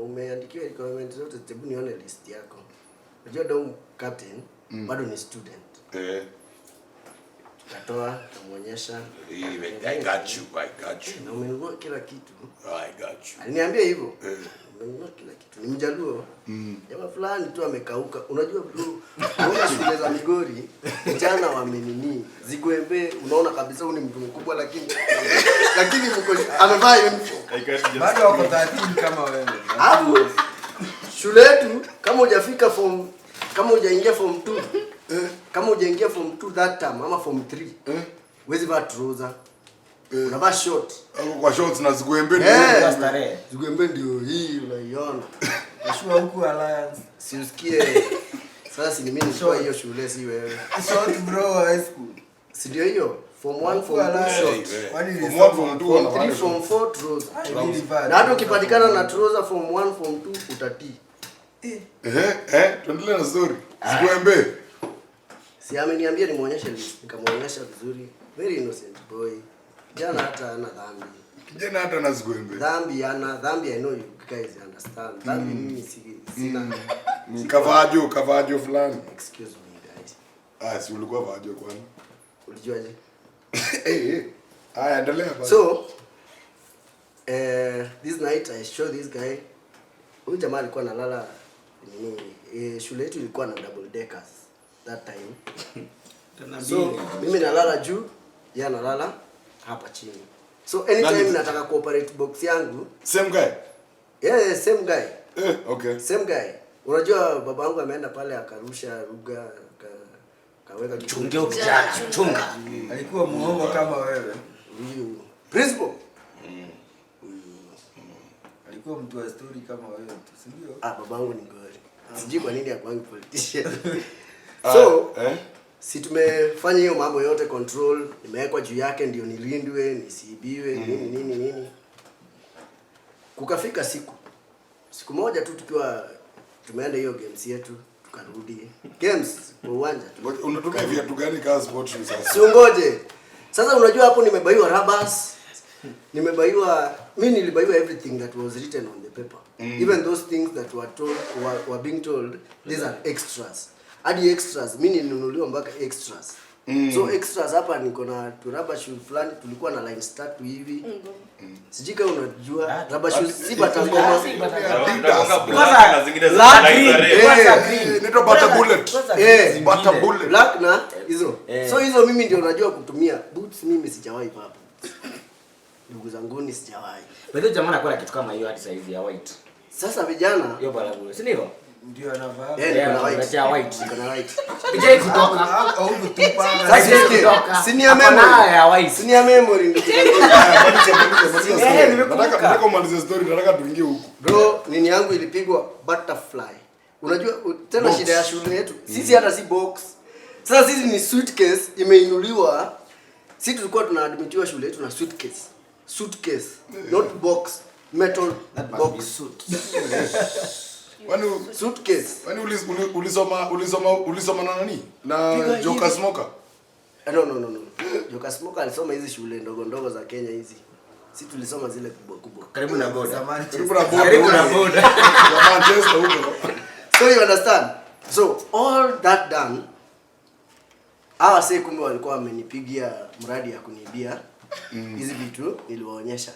umeandikiwa requirement zote, hebu nione list yako. Unajua dom captain bado ni student. Tukatoa, tumuonyesha. I got you. Na umenunua kila kitu. I got you. Aliniambia hivyo. Umenunua kila kitu. Ni Mjaluo. Jamaa fulani tu amekauka. Unajua bro, unaona shule za Migori, vijana wamenini. Zigwembe, unaona kabisa huyu ni mtu mkubwa lakini mko amevaa uniform. Bado wako 13 kama wewe. Hapo shule yetu kama hujafika kama hujaingia form 2, kama hujaingia form 2 that time ama form 3, huwezi vaa trouser. Unavaa short. Kwa shorts na zigwembe ndio starehe. Zigwembe ndio hii unaiona. Nashua huku Alliance. Si usikie. Sasa si mimi nilikuwa hiyo shule si wewe. Short bro high school. Si ndio hiyo? Form 1 form 2 short. Form 3 form 4 trouser. Na hata ukipatikana na trouser form 1 form 2 utatii. Tuendelee na story. Zigwembe. Si ameniambia nimuonyeshe list, nikamuonyesha vizuri. Very innocent boy. Kijana hata ana dhambi. Kijana hata na zigwembe. Dhambi I know you guys understand. Dhambi mimi sina. Kavajo fulani. Excuse me guys. Si ulikuwa vajo kwani? Ulijuaje? Haya endelea basi. So this night I show this guy. Huyu jamaa alikuwa analala shule yetu ilikuwa na double deckers that time. So mimi nalala juu, yeye analala hapa chini. So anytime nataka cooperate box yangu, same guy. Yeah, same guy. Okay. Same guy. Unajua baba yangu ameenda pale akarusha ruga kaweka chunga. Alikuwa muongo kama wewe. Huyu principal. Alikuwa mtu wa story kama wewe, si ndio? Babangu ni ngori. Sijui kwa nini akwangi politician. So si tumefanya hiyo mambo yote, control nimewekwa juu yake ndio nilindwe nisiibiwe nini. Kukafika siku moja tu tukiwa tumeenda hiyo games yetu tukarudi games kwa uwanja. Unatumia viatu gani kama sport shoes sasa? Siungoje. Sasa unajua hapo nimebaiwa rubbers. Mimi nilibaiwa everything that was written on the paper. Even those things that were being told, these are extras. Hadi extras, mimi ninunuliwa mpaka extras. So extras hapa niko na rubber shoes fulani tulikuwa na line start hivi. Sijui kama unajua rubber shoes si batangoma. Kwanza zingine za green. Nito butter bullet. Butter bullet. Black na hizo. So hizo mimi ndio najua kutumia. Boots mimi sijawahi vaa. Ndugu zangu ni sijawahi. Bado jamaa anakuwa na kitu kama hiyo hadi size ya white. Sasa vijana hiyo bala bure. Si ndivyo? Ndio anavaa. Kuna white. Ya white. Kuna white. Ije kutoka au kutupa. Senior memory ya white. Senior memory ndio. Nataka kumaliza story, nataka tuingie huko. Bro, nini yangu ilipigwa butterfly. Unajua tena box. Shida ya shule yetu. Sisi hata si box. Sasa sisi ni suitcase imeinuliwa. Sisi tulikuwa tunaadmitiwa shule yetu na suitcase. Suitcase, not box, metal box suit. Suitcase. Wani ulisoma na nani? Na Joka Smoker? No. Joka Smoker alisoma hizi shule ndogo za Kenya hizi. Sisi tulisoma zile kubwa. Karibu na boda. Karibu na boda. Ya Manchester huko. So you understand? So all that done, hawa sasa kumbe walikuwa wamenipigia mradi ya kuniibia hizi vitu niliwaonyesha.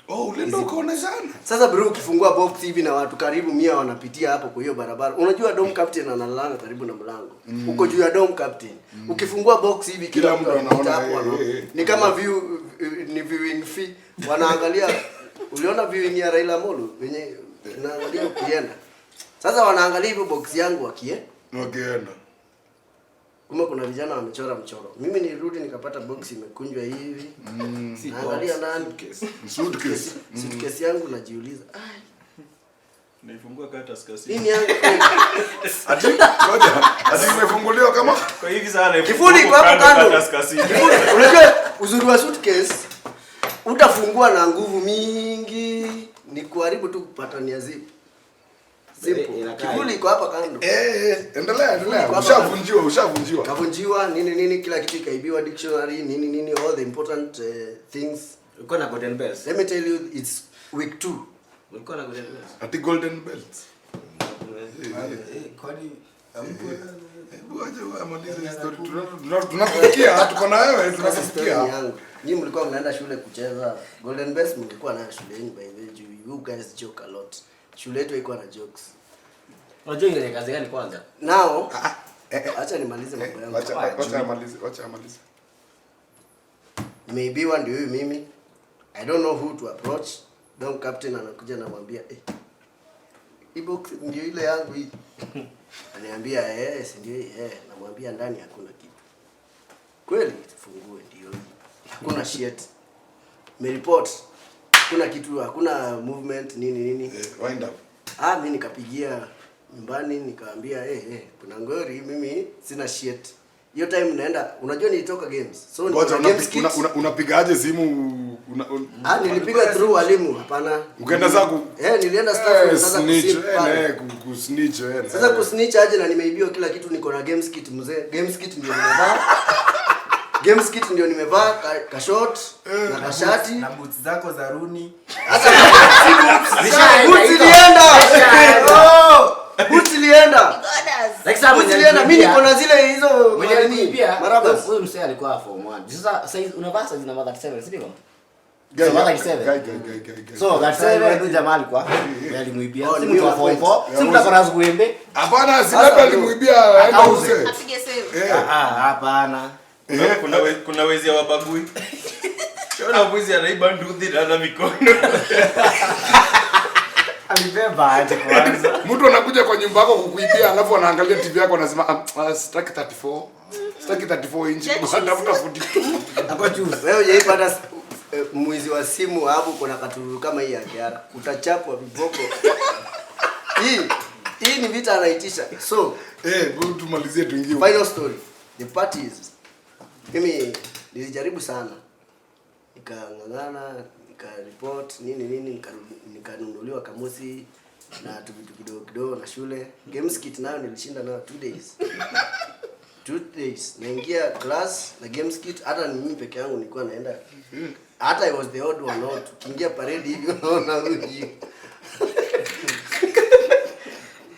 Oh, ulienda ukaoneshana. Sasa bro, ukifungua box hivi na watu karibu 100 wanapitia hapo kwa hiyo barabara. Unajua dom captain analala karibu na mlango. Uko juu ya dom captain. Ukifungua box hivi kila mtu anaona hapo. Ni kama ni viewing fee. Wanaangalia uliona viewing ya Raila Amolo wenye naangalia ukienda. Sasa wanaangalia hivyo box yangu wakienda. Kuma kuna vijana wamechora mchoro. Mimi nilirudi nikapata box imekunjwa hivi. Naangalia ndani suitcase yangu najiuliza. Naifungua kata skasi. Nini yangu? Ati imefunguliwa kama Kwa hivi sana kifuli kwa hapo kando. Unajua uzuri wa suitcase utafungua na nguvu mingi ni kuharibu tu kupatania zip. Kifuli kwa hapa kando. Endelea. Ushavunjiwa. Kavunjiwa nini kila kitu ikaibiwa, dictionary nini all the important things. Uko na golden bells. Let me tell you it's week 2. Uko na golden bells. Ati golden bells. Kwani tunakusikia tuko na wewe tunasikia yangu. Nyinyi mlikuwa mnaenda shule kucheza golden bells, mlikuwa nayo shuleni by the way. You guys joke a lot. Shule yetu ilikuwa na jokes. Unajua ile kazi gani kwanza? Now acha nimalize mambo yangu. Wacha amalize. Nimeibiwa ndio huyu mimi. I don't know who to approach. Don captain anakuja na mwambia hii box ndio ile yangu hii. Ananiambia si ndio namwambia ndani hakuna kitu. Kweli tufungue ndio hii. Hakuna shit. Mereport. Hakuna kitu, hakuna movement nini. Wind up. Mimi nikapigia nyumbani nikaambia kuna ngori mimi sina shit. Hiyo time naenda unajua nilitoka games. So unapigaje simu nilipiga through walimu hapana. Ukaenda zako? Nilienda staff sasa kusnitch. Sasa kusnitch aje na nimeibiwa kila kitu, niko na games kit mzee. Games kit ndio nimevaa. Games kit ndio nimevaa ka short na ka shati na boots zako za Rooney. Hata boots ilienda. Like sababu nilienda mimi niko na zile hizo mwenye pia maraba. Huyo msee alikuwa form 1. Sasa unavaa size namba 37, si ndivyo? So that 7 ndio jamaa alikuwa alimuibia. Si mtu wa form 4. Si mtu akona zuembe. Hapana, si labda alimuibia Apige save. Hapana. Kuna wezi ya wabagui. Shona mwizi anaiba nduthi na ana mikono. Alibeba aje kwanza. Mtu anakuja kwa nyumba yako kukuibia alafu anaangalia TV yako anasema sitaki 34 inch unatafuta 42. Hapo juu. Wewe hujaipata mwizi wa simu hapo kuna katuru kama hii ya Kiara. Utachapwa viboko. Hii ni vita anaitisha. So, go tumalizie tuingie. Final story. The parties. Mimi nilijaribu sana. Nikangangana, nikareport nini nikanunuliwa kamusi na vitu kidogo na shule. Games kit nayo nilishinda nayo 2 days. Naingia class na games kit hata ni mimi peke yangu nilikuwa naenda. Hata I was the odd one out. Kiingia parade hivi unaona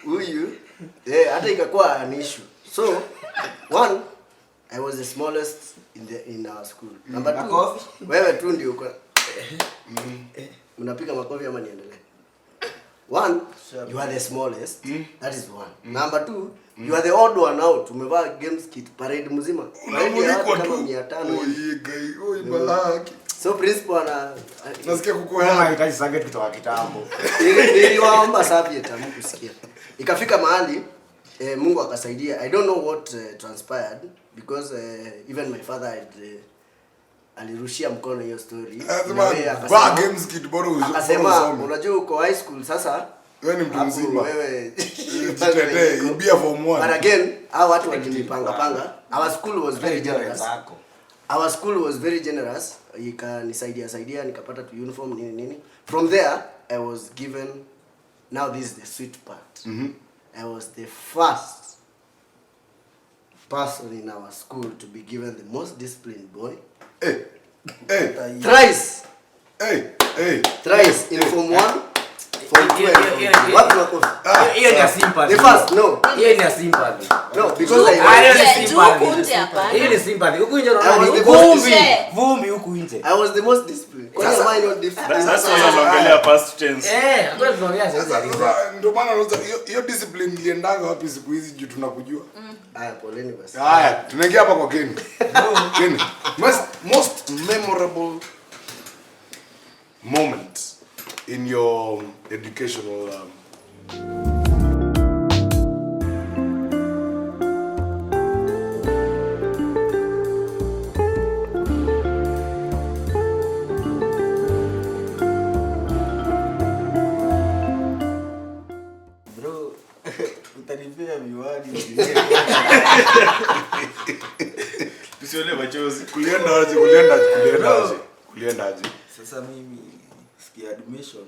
huyu. Hata ikakuwa an issue. So, one, I was the smallest in our school. Number 2, wewe tu ndio uko. Unapiga makofi ama niendelee? 1, you are the smallest. That is 1. Number 2, you are the odd one out. Umevaa games kit parade mzima. Unamulikwa tu. 500. Balaki. So principal nasikia kukuona anahitaji sanget kutoka kitambo. Niliwaomba serviette hamkusikia. Ikafika mahali Mungu akasaidia. I don't know what transpired because even my father had alirushia mkono hiyo story. Akasema games kid bora akasema unajua uko high school sasa wewe ni mtu mzima. Wewe tetee ibia form 1. But again hao watu walinipanga. Our school was very generous. Our school was very generous. Ikanisaidia nikapata tu uniform nini. From there I was given, now this is the sweet part. I was the first person in our school to be given the most disciplined boy. Thrice. Thrice in form 1, Form 12. Wapi makofi? Hiyo ni ya sympathy. The first, no. Hiyo ni ya sympathy. No, because I Hiyo ni sympathy. Huku nje I was unaona the vumbi huku nje. I was the most disciplined. Kwa nini mine not disciplined? Sasa wanaongelea past tense. Hata tunaongea sasa. Ndio maana unauza hiyo discipline iliendaga wapi siku hizi juu tunakujua. Haya, poleni basi. Haya, tunaingia hapa kwa Ken. Ken, most memorable moment in your educational Bro, utanipea miwani. Tusione machozi. kuliendaje? Sasa mimi sikia admission.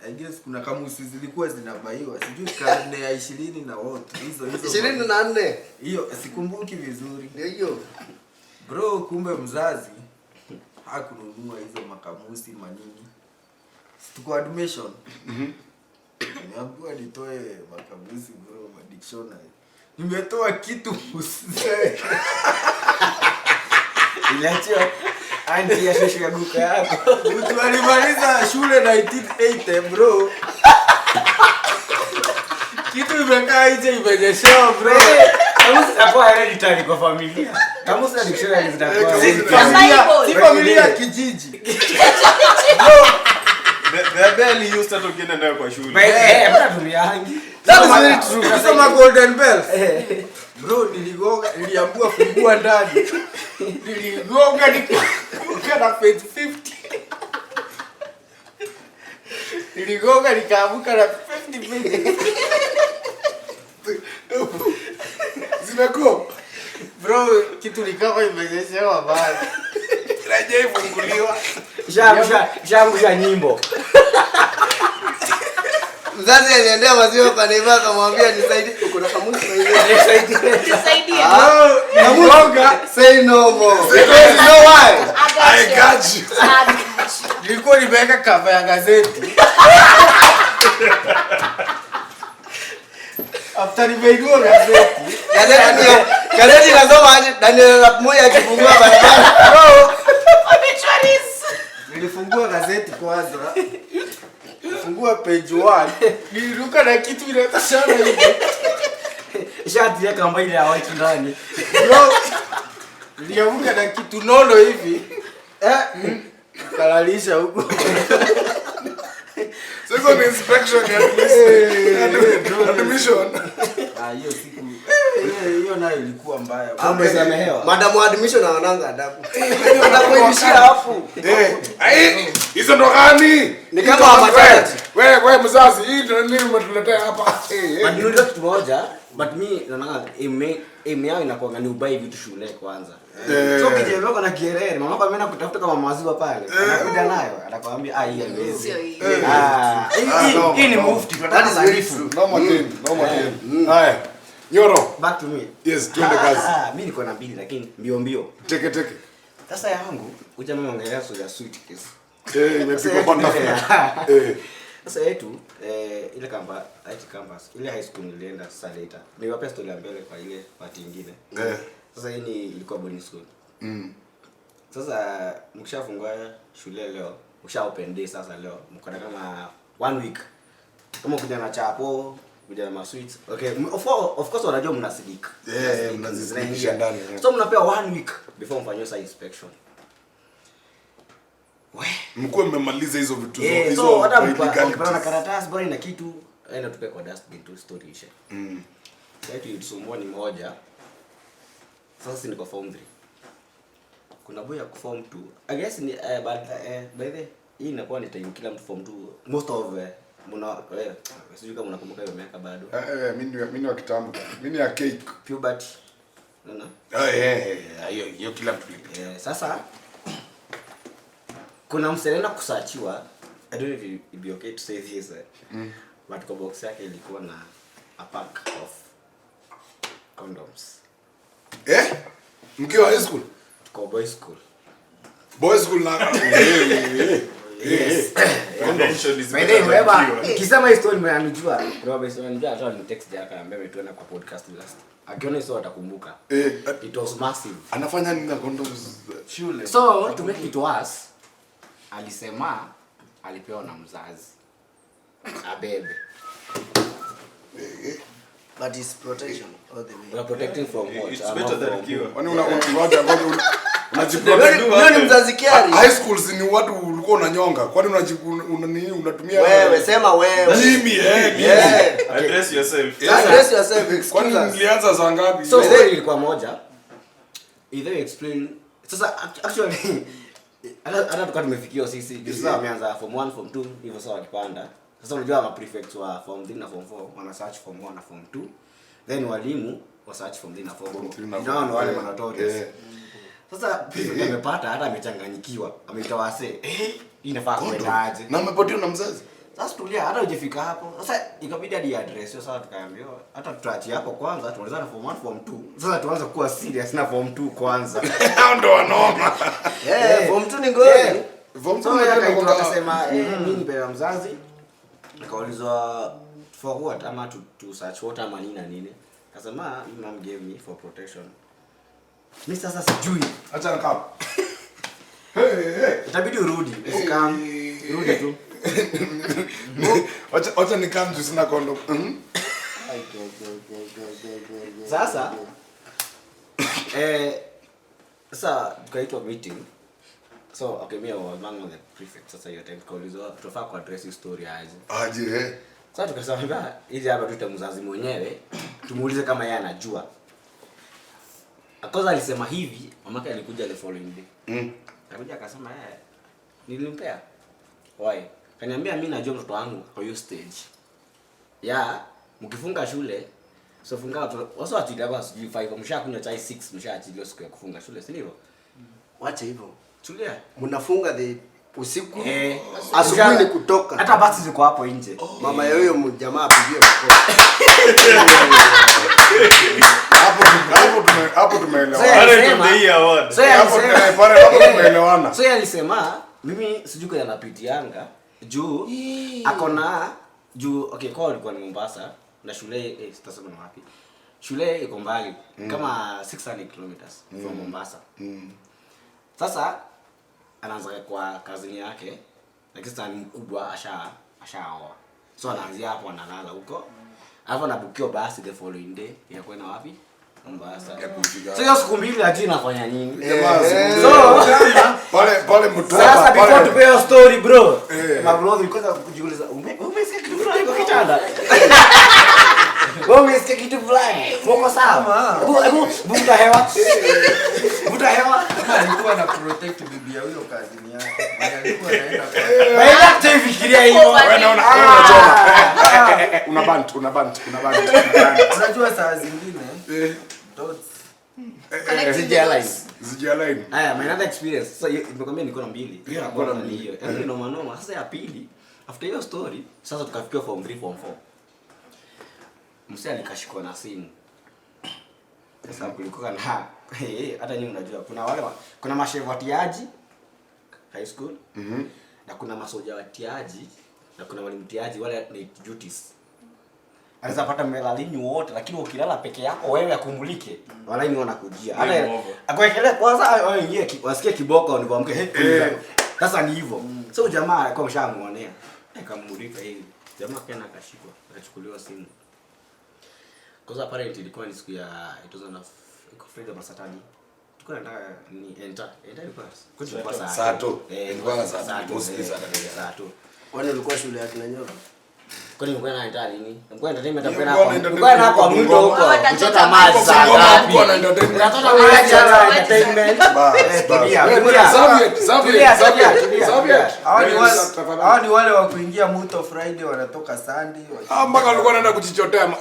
I guess kuna kamusi zilikuwa zinabaiwa. Sijui karne ya 20 na wote. Hizo 24. Hiyo sikumbuki vizuri. Ndio hiyo. Bro, kumbe mzazi hakununua hizo makamusi manini. Tuko admission. Niambiwa nitoe makamusi bro, dictionary. Nimetoa kitu mzee. Iliachia anti ya shosho ya duka yako. Mtu alimaliza shule 1980 bro. Kitu imekaa nje imenyeshewa bro. Kama sitakuwa hereditary kwa familia. Kama sina dictionary zitakuwa. Si familia ya kijiji. The belly used to get nayo kwa shule. Hata tumiangi. That is very true. Nasoma Golden Bells. Bro, niliambiwa fungua ndani. Niligonga nikaanguka na page 50. Niligonga nikaanguka na 50 pages. Zimeko. Bro, kitu nikama imenyeshewa bana. Inaje ifunguliwa. Shamsha nyimbo. Mzazi aliendea maziwa kwa neighbor akamwambia nisaidie. Uko na kamusi na ile. Nisaidie. Nagonga. Say no more. Because you know why? I got you. Nilikuwa nimeweka cover ya gazeti. After nimeigua gazeti. Gazeti nasoma aje Daniel Arap Moi akifungua barabara. Bro, Nilifungua gazeti kwanza. Fungua page 1. Niliruka na kitu inatashana hivi. Shati yake ambayo ile ya white ndani. Bro, niliamka na kitu nono hivi. Kalalisha huko. Sasa ni inspection ya admission. Hiyo siku. Hiyo nayo ilikuwa mbaya. Pombe zamehewa. Madam wa admission anaananga adabu. Anakuibishia hapo. Hizo ndo gani? Ni kama matatu. Wewe mzazi, hii ndio nini umetuletea hapa? But you know kitu moja, but me naona aim yao inakuwa ni ubai vitu shule kwanza. So kijana wako na kierere, mama yako ameenda kutafuta kama maziwa pale. Anakuja nayo, anakuambia hii haiwezi. Sio hii. Hii ni mufti, That is very true. No more. Haya. Nyoro. Back to me. Yes, tuende kazi. Mimi niko na mbili lakini mbio. Teke. Sasa yangu, uja mimi ongelea soja sweet kiss. Imepigwa banda. Sasa yetu ile campus, ile high school nilienda sasa later. Niwape story ya mbele kwa ile party nyingine. Sasa hii ni ilikuwa boarding school. Sasa mkishafungua shule leo, msha open day sasa leo. Mko na kama 1 week. Kama kuja na chapo, kuja na masweets. Okay, of course wanajua mnasidika. Mnazizidisha ndani. So mnapewa 1 week before mfanywe sa inspection. Mkuu mmemaliza hizo vitu zote hizo. So hata mkipata na karatasi bora na kitu, aina tupe kwa dustbin tu story ishe. Sasa tulisumbua ni moja. Sasa niko form 3. Kuna boy ya form 2. I guess ni by the hii inakuwa ni time kila mtu form 2. Most of mna sijui kama unakumbuka hiyo miaka bado. Mimi wa kitambo. Mimi ya cake. Puberty. Unaona? Hiyo kila mtu. Sasa kuna mselena kusachiwa. I don't know if it'd be okay to say this. But kwa box yake ilikuwa na a pack of condoms. Mkiwa high school? Tuko boys school. Boys school na. Yes. eventually By the way, whoever zimefanikiwa. kisema hii story mnanijua. Rob is unanijua hata ni text yake ambaye ametuona kwa podcast last. Akiona hizo atakumbuka. It was massive. Anafanya nini na condoms shule? So to make it worse, alisema alipewa na mzazi. Abebe. But it's protection all the way. We are protecting from what? It's better than cure. Kwani unajiprotect? Wewe ni mzazi kiari. High schools ni watu ulikuwa unanyonga. Kwani unatumia Wewe sema wewe. mimi Address yourself. Address yourself. Kwani Excuse us. mlianza saa ngapi? So story ilikuwa moja. Either explain. Sasa actually hata tukawa tumefikia sisi. Sasa wameanza form 1 form 2 hivyo sawa wakipanda. Sasa unajua ma prefects wa form 3 na form 4 wana search form 1 na form 2. Then walimu wa search form 3 na form 4. Ndio wale manotorious. Sasa prefect amepata hata amechanganyikiwa. Ameita wase. Inafaa kuendaje? Na umepatiwa na mzazi? Sasa tulia hata hujafika hapo. Sasa ikabidi hadi address hiyo sasa tukaambiwa hata tutachi hapo kwanza tuanzana form 1 form 2. Sasa tuanze kuwa serious na form 2 kwanza. Hao ndo wanoma. Form 2 ni ngori. Form So 2 akasema mimi nipewa mzazi. Nikaulizwa for what ama to search what ama nini na nini. Akasema mom gave me for protection. Mimi sasa sijui. acha nakam. Itabidi urudi. Usikam. Rudi tu. Acha nikam juu sina condom. Sasa sasa tukaitwa meeting. So okay, me was among the prefects. Sasa hiyo time tukaulizwa tutafaa ku address story aje. Sasa tukasema hizi hapa tuta mzazi mwenyewe tumuulize kama yeye anajua. Akaanza alisema hivi, mamake alikuja the following day. Akaja akasema nilimpea. Why? Kaniambia mimi najua mtoto wangu kwa hiyo stage. Mkifunga shule, so funga watu atidaba sijui 5 mshakunywa chai 6 mshaachilia siku ya kufunga shule, si ndivyo? Wacha hivyo. Tulia. Mnafunga the usiku. Asubuhi ni kutoka. Hata basi ziko hapo nje. Mama ya huyo jamaa apigie makofi. Hapo tumeelewana. So alisema mimi sijui kwa anapitianga juu akona juu okay kwa alikuwa ni Mombasa na shule sitasema ni wapi. Shule iko mbali kama 600 kilometers from Mombasa. Sasa anaanza kwa kazini yake lakini sasa ni mkubwa ashaoa. So anaanzia hapo analala huko. Alafu anabukiwa basi the following day ya kwenda wapi? Mombasa. So hiyo siku mbili ajui nafanya nini. So pale mtu sasa before to pay your story bro. My brother kwanza kujiuliza umesikia kitu fulani kwa kitanda. Wewe umesikia kitu fulani? Uko sawa? Hebu vuta hewa. Vuta hewa. Alikuwa na protect bibi ya huyo kazini yake. Alikuwa anaenda kwa Baada ya kufikiria hiyo. wewe unaona una bant. unajua saa zingine dots Zijaline. Haya, my another experience. Sasa nimekwambia niko na mbili. Pia bora ni hiyo. Yaani noma. Sasa ya pili, after hiyo story, sasa tukafikia form 3 form 4. Msee alikashikwa na simu. Sasa kulikuwa na hata nyinyi mnajua kuna mashevu watiaji high school. Na kuna masoja watiaji na kuna walimu tiaji wale ni duties. Anaweza pata melalinyi wote lakini ukilala peke yako wewe akumulike wala ni wanakujia. Hata akuwekelea kwanza waingie wasikie kiboko ni kuamke sasa ni hivyo. So jamaa alikuwa mshamuonea. Akamulika hivi. Jamaa kana akashikwa, akachukuliwa simu. Because apparently ilikuwa ni siku ya it was on Friday or Saturday. Tulikuwa tunataka ni enter ilikuwa Sato. Ilikuwa Sato. Sato. Kwani ulikuwa shule ya kina Nyoka? Kwani mko na enter nini? Mko entertainment apena hapo. Mko na kwa mto huko. Kuchota maji saa ngapi? Mko na entertainment. Unachota maji za entertainment. Hao ni wale wa kuingia Muto Friday wanatoka Sunday. Mpaka walikuwa wanaenda kujichotea.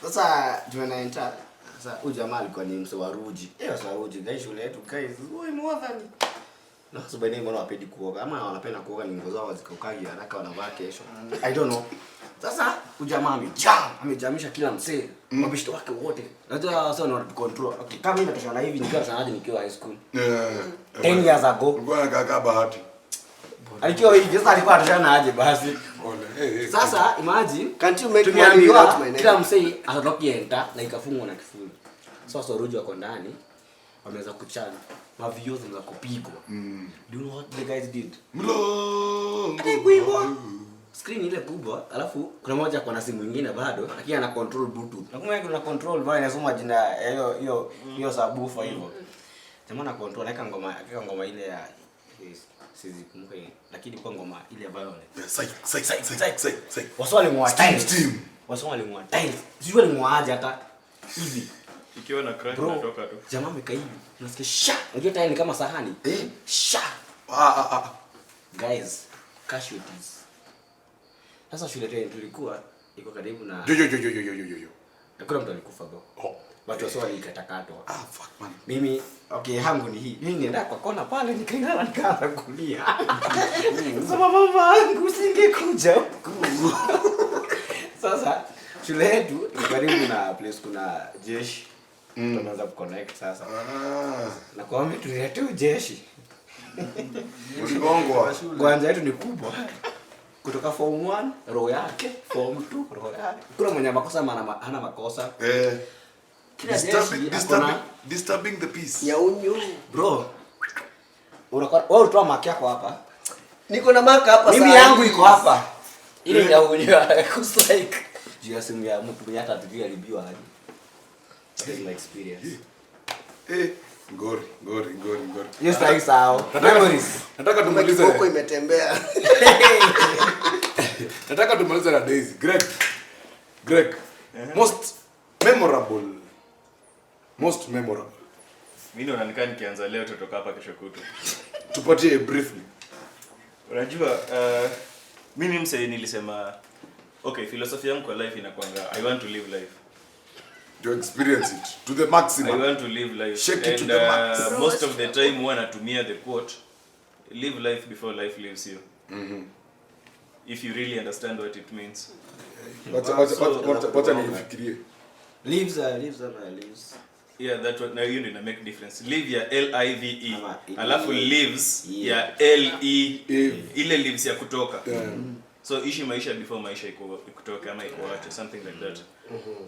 Sasa tumeenda enter. Sasa huyu jamaa alikuwa ni msewaruji. Msewaruji guys shule yetu guys. Wewe mwadhani. Na sababu nini mbona wapendi kuoga ama wanapenda kuoga ni nguo zao zikaukagi haraka wanavaa kesho. I don't know. Sasa ujamaa amejamisha kila msee. Mabishto wake wote. Najua sasa ni watu control. Okay, kama mimi natoshana hivi nikiwa sanaje nikiwa high school. 10 years ago. Ulikuwa unakaa bahati. Alikiwa hivi sasa alikuwa atashana aje basi. Sasa imagine Can't you make money without my name? kila msei atatoki enter na ikafungwa na kifuli. Sasa Roji wako ndani wameweza kuchana. Mavio za kupigwa. Do you know what the guys did? Mlongo. Screen ile kubwa, alafu kuna mmoja kwa na simu nyingine bado, lakini ana control bluetooth. Na kama kuna control bado inasoma jina hiyo subwoofer hivyo. Jamaa na control akika ngoma ile ya sizikumbuka, lakini kwa ngoma ile ya Violent. Waswali mwa time. Waswali mwa time. Sijui ni mwaje hata hivi. Ikiwa na crash natoka tu. Jamaa amekaa hivi. Unasikia sha. Unajua time ni kama sahani. Sha. Guys, casualties. Sasa shule yetu tulikuwa iko karibu na hakuna mtu alikufa bro. Watu wasio walikatakatwa. Fuck man. Mimi hangu ni hii. Mimi nienda kwa kona pale nikaanza kulia. Sasa mama yangu usingekuja huku. Sasa shule yetu iko karibu na place kuna jeshi. Tunaanza kuconnect sasa. Na kwa mimi tulileta jeshi. Uligongo. Kwanza yetu ni kubwa. Kutoka form 1 roho yake, form 2 roho yake. Kuna mwenye makosa hana makosa. Kila Disturbing the peace. Ya unyo. Bro. Unakuwa wewe utoa maki yako hapa. Niko na maka hapa sasa. Mimi yangu iko hapa. Ile ya unyo kustrike. Juu ya simu ya mtu mwenye hata tujui alibiwa aje. That is my experience. Ngori. Yes, thanks sao. Memories. Nataka tumalize. Huko imetembea. Nataka tumalize na Daisy. Greg. Most memorable. Mimi naona nikianza leo tutoka hapa kesho kutu. Tupatie briefly. Unajua mimi msee nilisema okay, philosophy yangu kwa life inakuanga I want to live life. To experience it to the maximum. I want to live life. Shake it to the max. Most of the time huwa natumia the quote live life before life lives you. If you really understand what it means. What nifikirie. Lives. Yeah, that what now you need to make difference. Live ya LIVE. Alafu lives ya LE. Ile lives ya kutoka. So ishi maisha before maisha ikutoka ama ikuache, something like that.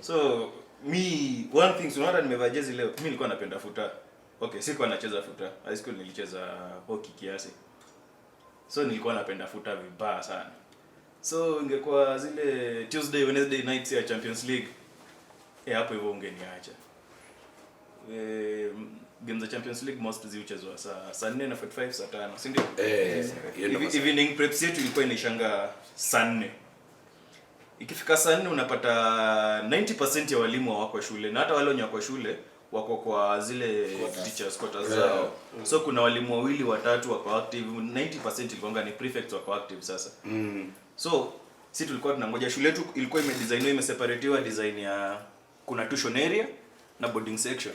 So me one thing so hata nimevaa jezi leo, mimi nilikuwa napenda futa. Okay, sikuwa nacheza futa. High school nilicheza hockey kiasi. So nilikuwa napenda futa vibaya sana. So ingekuwa zile Tuesday Wednesday nights ya Champions League. Hapo hivyo ungeniacha. Games za Champions League most ziuchezwa saa 4:45 saa 5, si ndio? Evening preps yetu ilikuwa inaishanga saa 4. Ikifika saa 4 unapata 90% ya walimu hawako shule, na hata wale wenye wako shule wako kwa zile teachers quarters zao. So kuna walimu wawili watatu wako active, 90% ilikuwa ni prefects wako active sasa. So sisi tulikuwa tunangoja. Shule yetu ilikuwa imeseparatiwa design ya kuna tuition area na boarding section.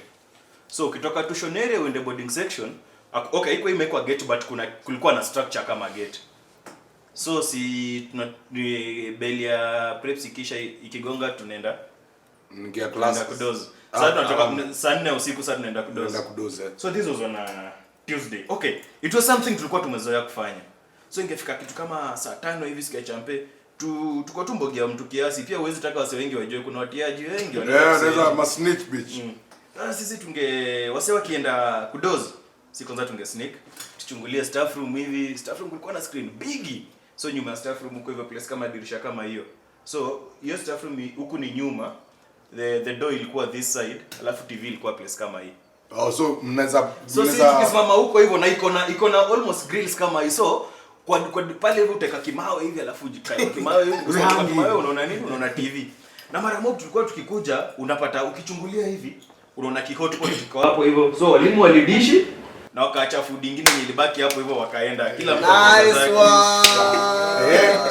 So ukitoka tuition area uende boarding section, okay, iko imekuwa gate but kulikuwa na structure kama gate. So bell ya preps kisha ikigonga tunaenda ngia class kudoze. Sasa tunatoka saa 4 usiku, sasa tunaenda kudoze. So this was on a Tuesday. Okay, it was something tulikuwa tumezoea kufanya. So ingefika kitu kama saa 5 hivi sikia champe tuko tumbogia mtu kiasi, pia uwezi taka wase wengi wajue kuna watiaji wengi wanaweza ma snitch bitch. Sisi wase wakienda kudoze, si kwanza tunge sneak tuchungulie staff room hivi. Staff room kulikuwa na screen bigi, so nyuma ya staff room huko hivyo place kama dirisha kama hiyo. So hiyo staff room huku ni nyuma, the door ilikuwa this side, alafu TV ilikuwa place kama hii. So mnaweza sisi tukisimama huko hivyo na iko na almost grills kama hii. So kwa pale hivyo uteka kimao hivi alafu jikae kimao hivi unaona nini? Unaona TV. Na mara moja tulikuwa tukikuja unapata ukichungulia hivi unaona kihotpot kiko hapo hivyo. So walimu walidishi na wakaacha food nyingine ilibaki hapo hivyo wakaenda kila mtu. Nice one.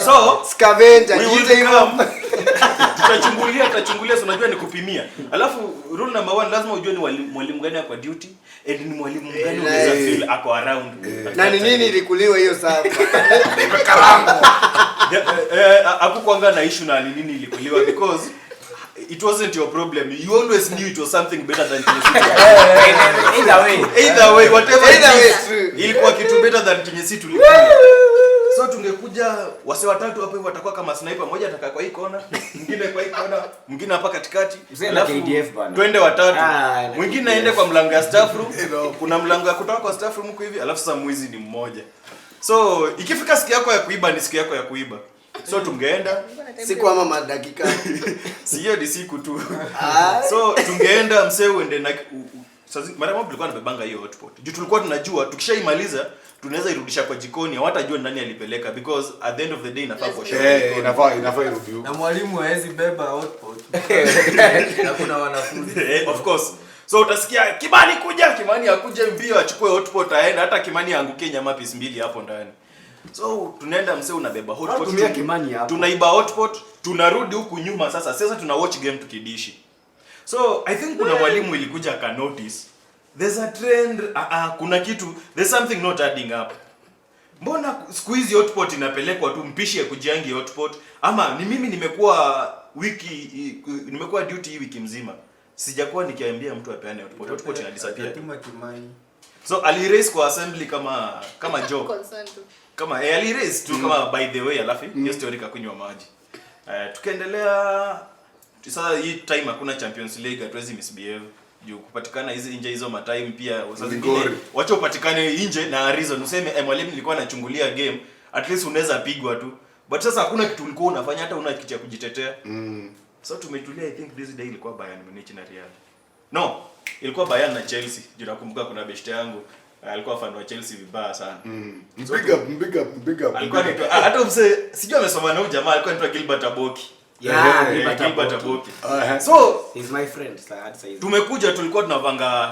So scavenger jiite hivyo. Tutachungulia, so unajua ni kupimia. Alafu rule number 1 lazima ujue ni mwalimu gani ako duty and ni mwalimu gani unaweza feel ako around. Na ni nini ilikuliwa hiyo saa? Karango. Hakukuanga na issue na nini ilikuliwa because it wasn't your problem. You always knew it was something better than Kinyesi. Either way, whatever it is, ilikuwa kitu better than Kinyesi tulikuwa. So tungekuja wase watatu hapo hivyo, watakuwa kama sniper, mmoja atakaa kwa hii kona, mwingine kwa hii kona, mwingine hapa katikati, alafu KDF bana twende watatu, mwingine aende kwa mlango ya staff room. Kuna mlango ya kutoka kwa staff room huko hivi, alafu sasa mwizi ni mmoja. So ikifika siku yako ya kuiba ni siku yako ya kuiba. So tungeenda siku ama madakika sio ni siku tu. So tungeenda msee uende na sasa mara moja tulikuwa tunabebanga hiyo hotpot. Juu tulikuwa tunajua tukishaimaliza tunaweza irudisha kwa jikoni, hawatajua nani alipeleka because at the end of the day inafaa kwa shule. Inafaa irudi. Na mwalimu hawezi beba hotpot. Na kuna wanafunzi. Of course. So utasikia Kimani kuja, Kimani akuje mbio achukue hotpot aende, hata Kimani aangukie nyama piece 2 hapo ndani. So tunaenda msee unabeba hotpot. Tumia Kimani hapo. Tunaiba hotpot, tunarudi huku nyuma sasa tuna watch game tukidishi. So I think kuna mwalimu ilikuja aka notice there's a trend, kuna kitu, there's something not adding up. Mbona siku hizi hotpot inapelekwa tu mpishi ya kujiangi hotpot, ama ni mimi nimekuwa duty hii wiki mzima sijakuwa nikiambia mtu apeane hotpot ina disappear. Kimani. So ali raise kwa assembly kama joke. Kama ali raise tu kama by the way, alafu hiyo story kakunywa maji. Tukaendelea sasa hii time hakuna Champions League, hatuwezi misbehave. Juu kupatikana hizo matime pia sasa zingine wacha upatikane nje na reason useme mwalimu nilikuwa nachungulia game, at least unaweza pigwa tu. But sasa hakuna kitu ulikuwa unafanya, hata una kitu cha kujitetea. So tumetulia. I think this day ilikuwa Bayern Munich na Real. No, ilikuwa Bayern na Chelsea. Juu nakumbuka kuna beshte yangu alikuwa fan wa Chelsea vibaya sana. Big up. Alikuwa hata mse sijui amesoma na huyu jamaa alikuwa anaitwa Gilbert Aboki. Gilbert Aboki. So he's my friend. Tumekuja tulikuwa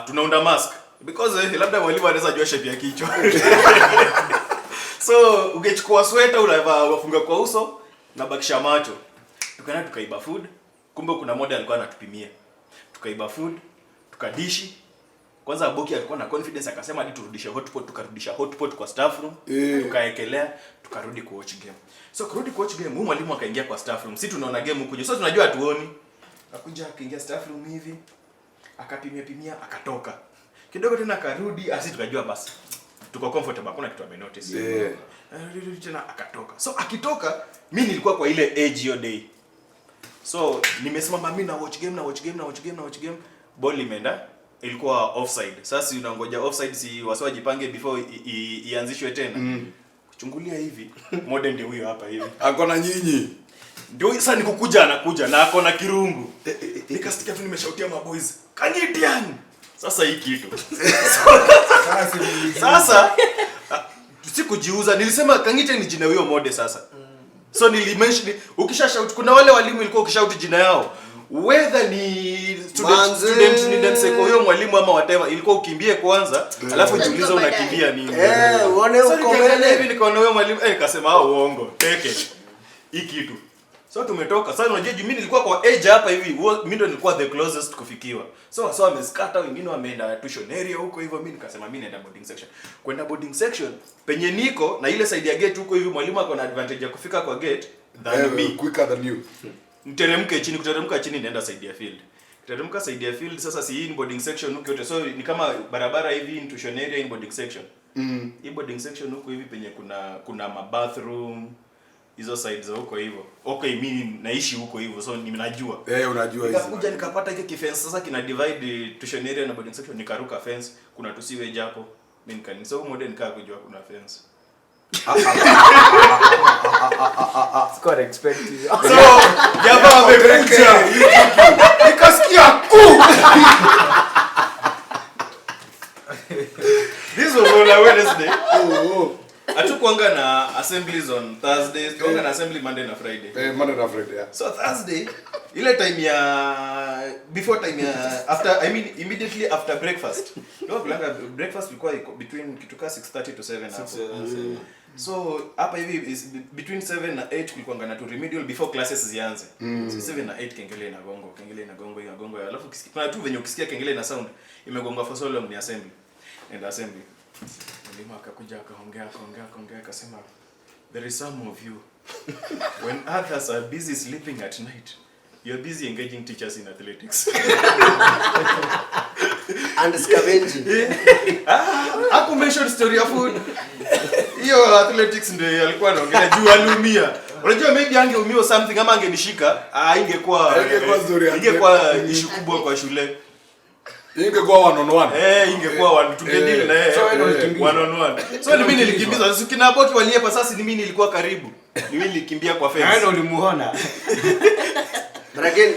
tunaunda mask because labda mwalimu anaweza jua shape ya kichwa. So ungechukua sweater unavaa wafunga kwa uso na bakisha macho. Tukaenda tukaiba food. Kumbe kuna model alikuwa anatupimia. Tukaiba food, tukadishi. Kwanza Aboki alikuwa na confidence akasema hadi turudishe hotpot, tukarudisha hotpot kwa staff room, tukaekelea, tukarudi ku watch game. So kurudi ku watch game, huyu mwalimu akaingia kwa staff room. Sisi tunaona game huko. So tunajua hatuoni. Akakuja akaingia staff room hivi, akapimia akatoka. Kidogo tena akarudi, asi tukajua basi tuko comfortable, hakuna kitu ame notice. Tena akatoka. So akitoka, mimi nilikuwa kwa ile age hiyo day. So nimesimama mimi na watch game. Ball imeenda, ilikuwa offside. Sasa unangoja offside si wasiwajipange before ianzishwe tena. Kuchungulia hivi, modern ndio huyo hapa hivi. Ako na nyinyi. Ndio sasa nikukuja anakuja na ako na kirungu. Nikasikia tu nimeshautia maboys. Kanyitian. Sasa hii kitu. Sasa sikujiuza, nilisema Kangite ni jina huyo mode sasa. So nilimention ukishashout, kuna wale walimu ilikuwa ukishout jina yao whether ni student ni dance kwa huyo mwalimu ama whatever, ilikuwa ukimbie kwanza alafu jiulize unakimbia nini. Uone uko mbele hivi nikaona huyo mwalimu nikasema uongo teke hii kitu. So tumetoka. Sasa unajua mimi nilikuwa kwa age hapa hivi, mimi ndo nilikuwa the closest kufikiwa. So wameskata, wengine wameenda tuition area huko hivyo, mimi nikasema mimi naenda boarding section. Kwenda boarding section penye niko na ile side ya gate huko hivi, mwalimu ako na advantage ya kufika kwa gate than me, quicker than you. Kuteremka chini naenda side ya field. Kuteremka side ya field sasa si in boarding section huko yote. So ni kama barabara hivi in tuition area in boarding section. Hii boarding section huko hivi penye kuna bathroom hizo sides huko hivyo. Okay, mimi naishi huko hivyo so ninajua. Unajua hizo. Nikakuja nikapata hiki kifence sasa kina divide tuition area na boarding section, nikaruka fence, kuna tusiwe japo. Mimi so modern nikaa kujua kuna fence. Score expected. So jamaa amekuja. Nikasikia This was on a Wednesday. Hatukuanga na assemblies on Thursdays, tuanga na assembly Monday na Friday. Monday na Friday, yeah. So Thursday, ile time ya before time ya after, I mean immediately after breakfast. Ndio kulanga breakfast ilikuwa between kituka 6:30 to 7 hapo. So hapa hivi is between 7 na 8 kulikuwa na to remedial before classes zianze. So 7 na 8 kengele inagongo, alafu kuna tu venye ukisikia kengele na sound imegonga for so long ni assembly. And assembly. Mwalimu akakuja akaongea akasema there is some of you when others are busy sleeping at night, you're busy engaging teachers in athletics. And scavenging. Aku mention story of food. Hiyo athletics ndio alikuwa anaongea juu aliumia. Unajua maybe angeumia something ama angenishika, ingekuwa issue kubwa kwa shule. Ingekuwa 1-on-1. Ingekuwa watu tungedili na yeye 1-on-1. So mimi nilikimbiza. Sisi kina Boki waliepa sasa ni mimi nilikuwa karibu. Ni mimi nilikimbia kwa fence. Ndio ulimuona. But again,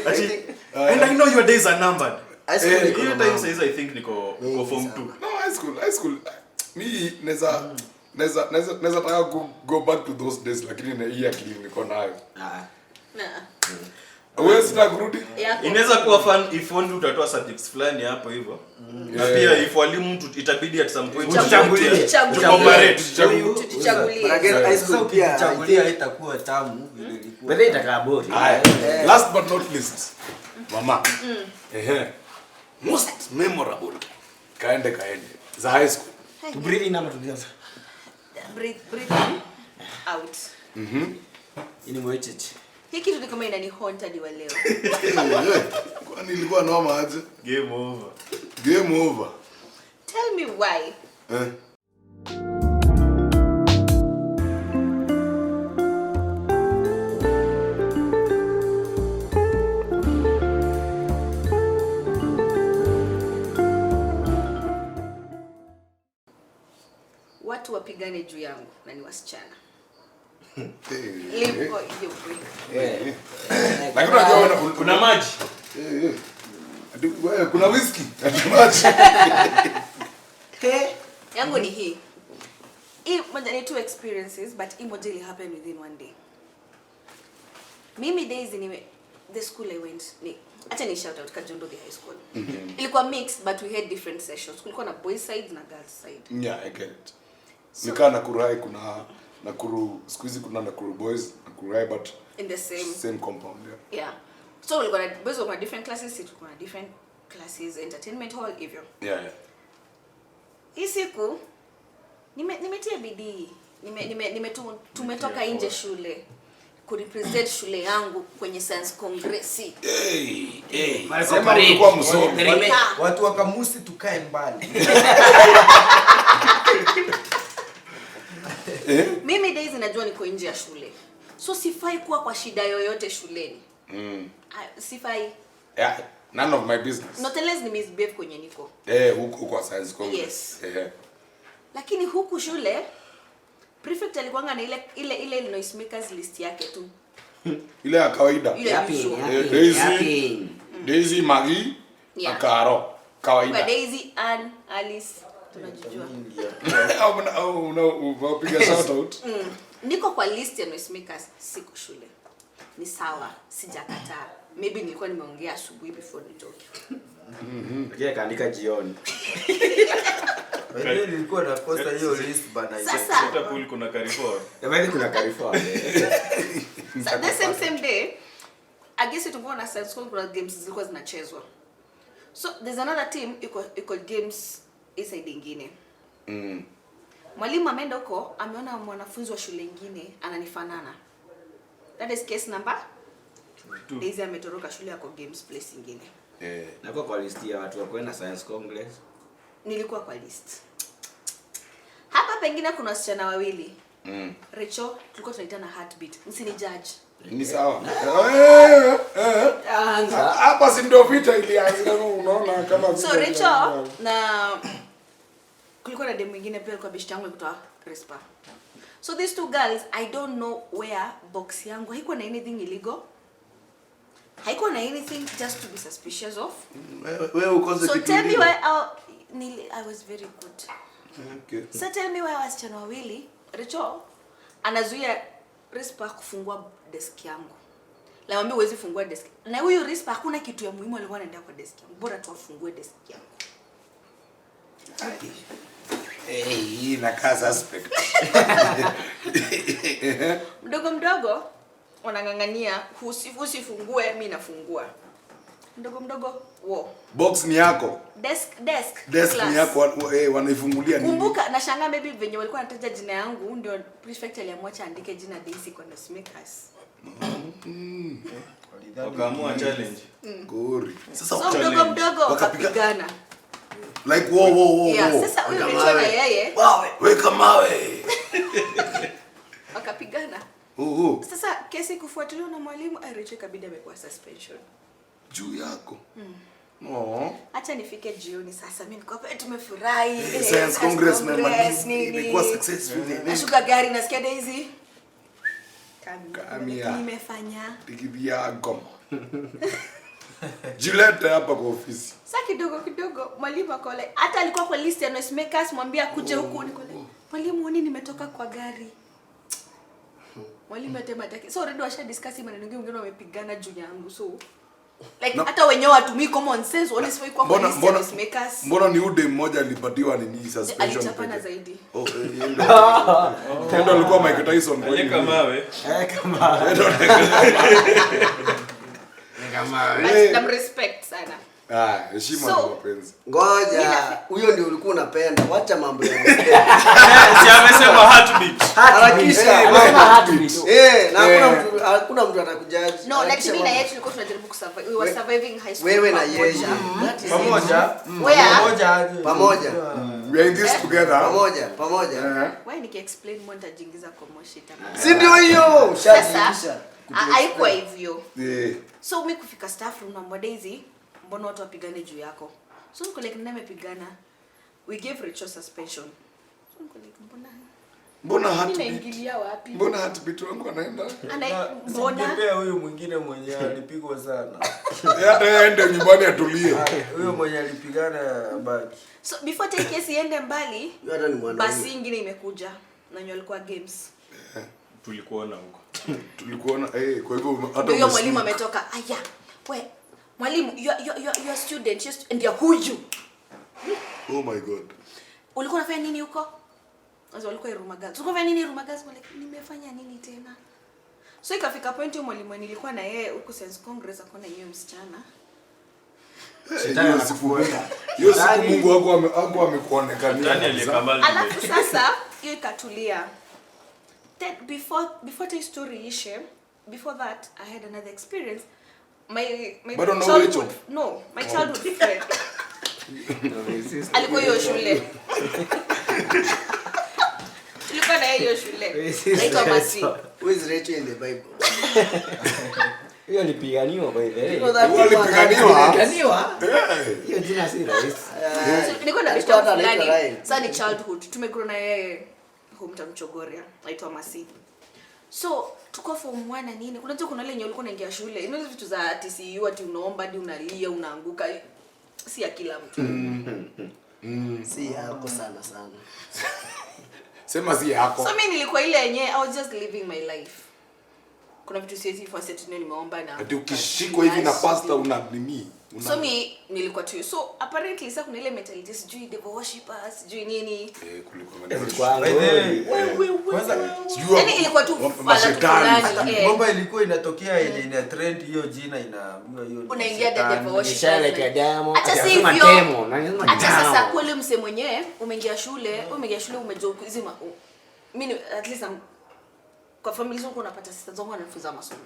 and I know your days are numbered. high school iko Your na time says I think niko form 2. No, high school. Me neza taka go back to those days lakini na hii akili niko nayo. Wewe sita kurudi? Inaweza kuwa fun if only utatoa subjects fulani hapo hivyo. Na pia if walimu itabidi at some point tuchagulie. But again, high school pia chagulia itakuwa tamu vile ilikuwa. Wewe itakaa bori. Last but not least. Mama. Most memorable. Kaende. Za high school. To breathe in ama to breathe Breathe out. ini mwecheche. Hii kitu ni kama inani haunted wa leo. Kwani ilikuwa noma aje? Game over. Tell me why. Watu wapigane juu yangu na ni wasichana. Lipo hiyo break. Lakini unajua kuna maji. Kuna whisky. Maji. Yangu ni hii. Hii moja ni two experiences but hii moja ili happen within one day. Mimi days ni the school I went ni acha ni shout out Kajondo the high school. Ilikuwa mixed but we had different sessions. Kulikuwa na boys side na girls side. Yeah, I get it. Nika Nakuru High kuna Nakuru squeeze kuna Nakuru boys, Nakuru High but in the same compound, yeah. So we got boys of different classes, it was different classes, entertainment hall hivyo. Yeah. Hii siku nimetia bidii. Tumetoka nje shule kurepresent shule yangu kwenye science congress. Sema ulikuwa msomi. Watu wa kamusi tukae mbali. Mimi days najua niko nje ya shule. So sifai kuwa kwa shida yoyote shuleni. Sifai. Yeah, none of my business. Not unless ni misbehave kwenye niko. Huko kwa science congress. Yes. Lakini huku shule prefect alikuanga na ile noise makers list yake tu. Ile ya kawaida. Daisy, Maggie, na Karo. Kawaida. Kwa Daisy, Ann, Alice, tunajijua. Unapiga shout out. Niko kwa list ya noise makers, siko shule. Ni sawa, sijakataa. Maybe nilikuwa nimeongea asubuhi before nitoke. Lakini kaandika jioni. Wewe nilikuwa na posta hiyo list bana. Sasa pool kuna Carrefour. Jamani kuna Carrefour. So the same day, I guess tulikuwa na science school kuna games zilikuwa zinachezwa. So there's another team iko games inside nyingine. Mwalimu ameenda huko, ameona mwanafunzi wa shule nyingine ananifanana. That is case number 2. Daisy ametoroka shule yako games place nyingine. Nako kwa list ya watu wa kwenda science congress. Nilikuwa kwa list. Hapa pengine kuna wasichana wawili. Rachel, tulikuwa tunaitana heartbeat. Msini judge. Ni sawa. Hapa si ndio vita ilianza unaona kama so Rachel na kulikuwa na demu mwingine pia kwa best yangu kutoa Crispa. So these two girls, I don't know where box yangu haikuwa na anything illegal. Haikuwa na anything just to be suspicious of. So tell me why I was very good. Okay. So tell me why wasichana wawili Rachel anazuia Crispa kufungua desk yangu. Na mwambie uwezi fungua desk. Na huyu Crispa hakuna kitu ya muhimu alikuwa anaenda kwa desk yangu. Bora tu afungue desk yangu. Hii na kaza suspect. Mdogo wanangangania usifungue mimi nafungua. Mdogo wo. Box ni yako. Desk ni yako wanaifungulia nini? Kumbuka nashangaa maybe venye walikuwa wanataja jina yangu ndio prefect aliamwacha andike jina Daisy kwa the makers. Wakaamua challenge. Gori. Sasa mdogo wakapigana. Like wow. Yeah, sasa huyu Rachel na yeye. Weka mawe. Sasa kesi kufuatiliwa na mwalimu, Rachel kabidi amekuwa suspension. Juu yako. Acha nifike jioni sasa, mimi niko hapa tumefurahi. Science Congress imekuwa successful. Nashuka gari nasikia Daisy. Kamia. Nimefanya. Tikibia goma. Jilete hapa kwa ofisi. Sasa kidogo mwalimu akole. Hata alikuwa kwa list ya noisemakers, mwambie akuje huku nikole. Mwalimu nini nimetoka kwa gari. Mwalimu atema taki. So already washa discuss maneno wengine wamepigana juu yangu. So like hata wenyewe watumii common sense honestly kwa list ya noisemakers. Mbona ni ude mmoja alipatiwa nini suspension? Alichapana zaidi. Ndio alikuwa Mike Tyson kwa hiyo. Kamawe. Na respect sana. Heshima na mapenzi. Ngoja, huyo ndio ulikuwa unapenda. Wacha mambo ya mistake. Si amesema heartbeat. Harakisha, amesema heartbeat. Na hakuna mtu atakujaji. No, like mimi na yeye tulikuwa tunajaribu kusurvive. We were surviving high school. Wewe na yeye. Pamoja. We are in this together. Pamoja. Wewe niki-explain mbona nitajiingiza kwa moshi tena. Si ndio hiyo? Ushajibisha. Haikuwa hivyo. So mimi kufika staff room na Daisy, mbona watu wapigane juu yako? So niko like nimepigana. We gave Rachel suspension. So niko like mbona heartbeat? Wapi? Mbona heartbeat wangu anaenda? Mbona? Ngepea huyu mwingine mwenye alipigwa sana. Aende nyumbani atulie. Huyo mwenye alipigana baki. So before take case iende mbali, hata ni mwana. Basi nyingine imekuja na nyo alikuwa games. Tulikuona huko. Tulikuona kwa hivyo hata huyo mwalimu ametoka. Aya. We, mwalimu, you are student, and you are huju. Oh my god. Ulikuwa unafanya nini huko? Sasa walikuwa Rumagazi. Ulikuwa unafanya nini Rumagazi? Nimefanya nini tena? So ikafika point mwalimu nilikuwa na yeye huko Science Congress akona yeye msichana. Shetani anakufuata. Hiyo siku Mungu wako amekuonekania. Alafu sasa hiyo ikatulia. Then before the story ishe, before that I had another experience. My childhood, no, my childhood friend. Alikuwa hiyo shule. Tulikuwa na hiyo shule. Naitwa Masi. Who is Rachel in the Bible? Hiyo alipiganiwa by the way. Alipiganiwa? Hiyo jina si rahisi. Nilikuwa na rafiki fulani. Sasa ni childhood. Tumegrow na yeye hometown Chogoria. Naitwa Masi. So tuko form 1 na nini? Unajua kuna ile yenye ulikuwa unaingia shule. Hizo vitu za TCU ati unaomba hadi unalia unaanguka. Si ya kila mtu. Si yako sana. Sema si yako. So mimi nilikuwa ile yenye I was just living my life. Kuna vitu siwezi for set nimeomba na. Ati ukishikwa hivi na pastor una nini? So mimi nilikuwa tu. So apparently sasa kuna ile mentality sijui devil worshippers, sijui nini. Kulikuwa Yaani ilikuwa tu mashetani. Bomba ilikuwa inatokea ile ina trend hiyo jina inaambiwa hiyo. Unaingia devil worshippers. Acha sivyo. Acha sasa kweli mse mwenyewe umeingia shule umejua hizi mimi at least kwa family zangu unapata sisters zangu wanafunza masomo.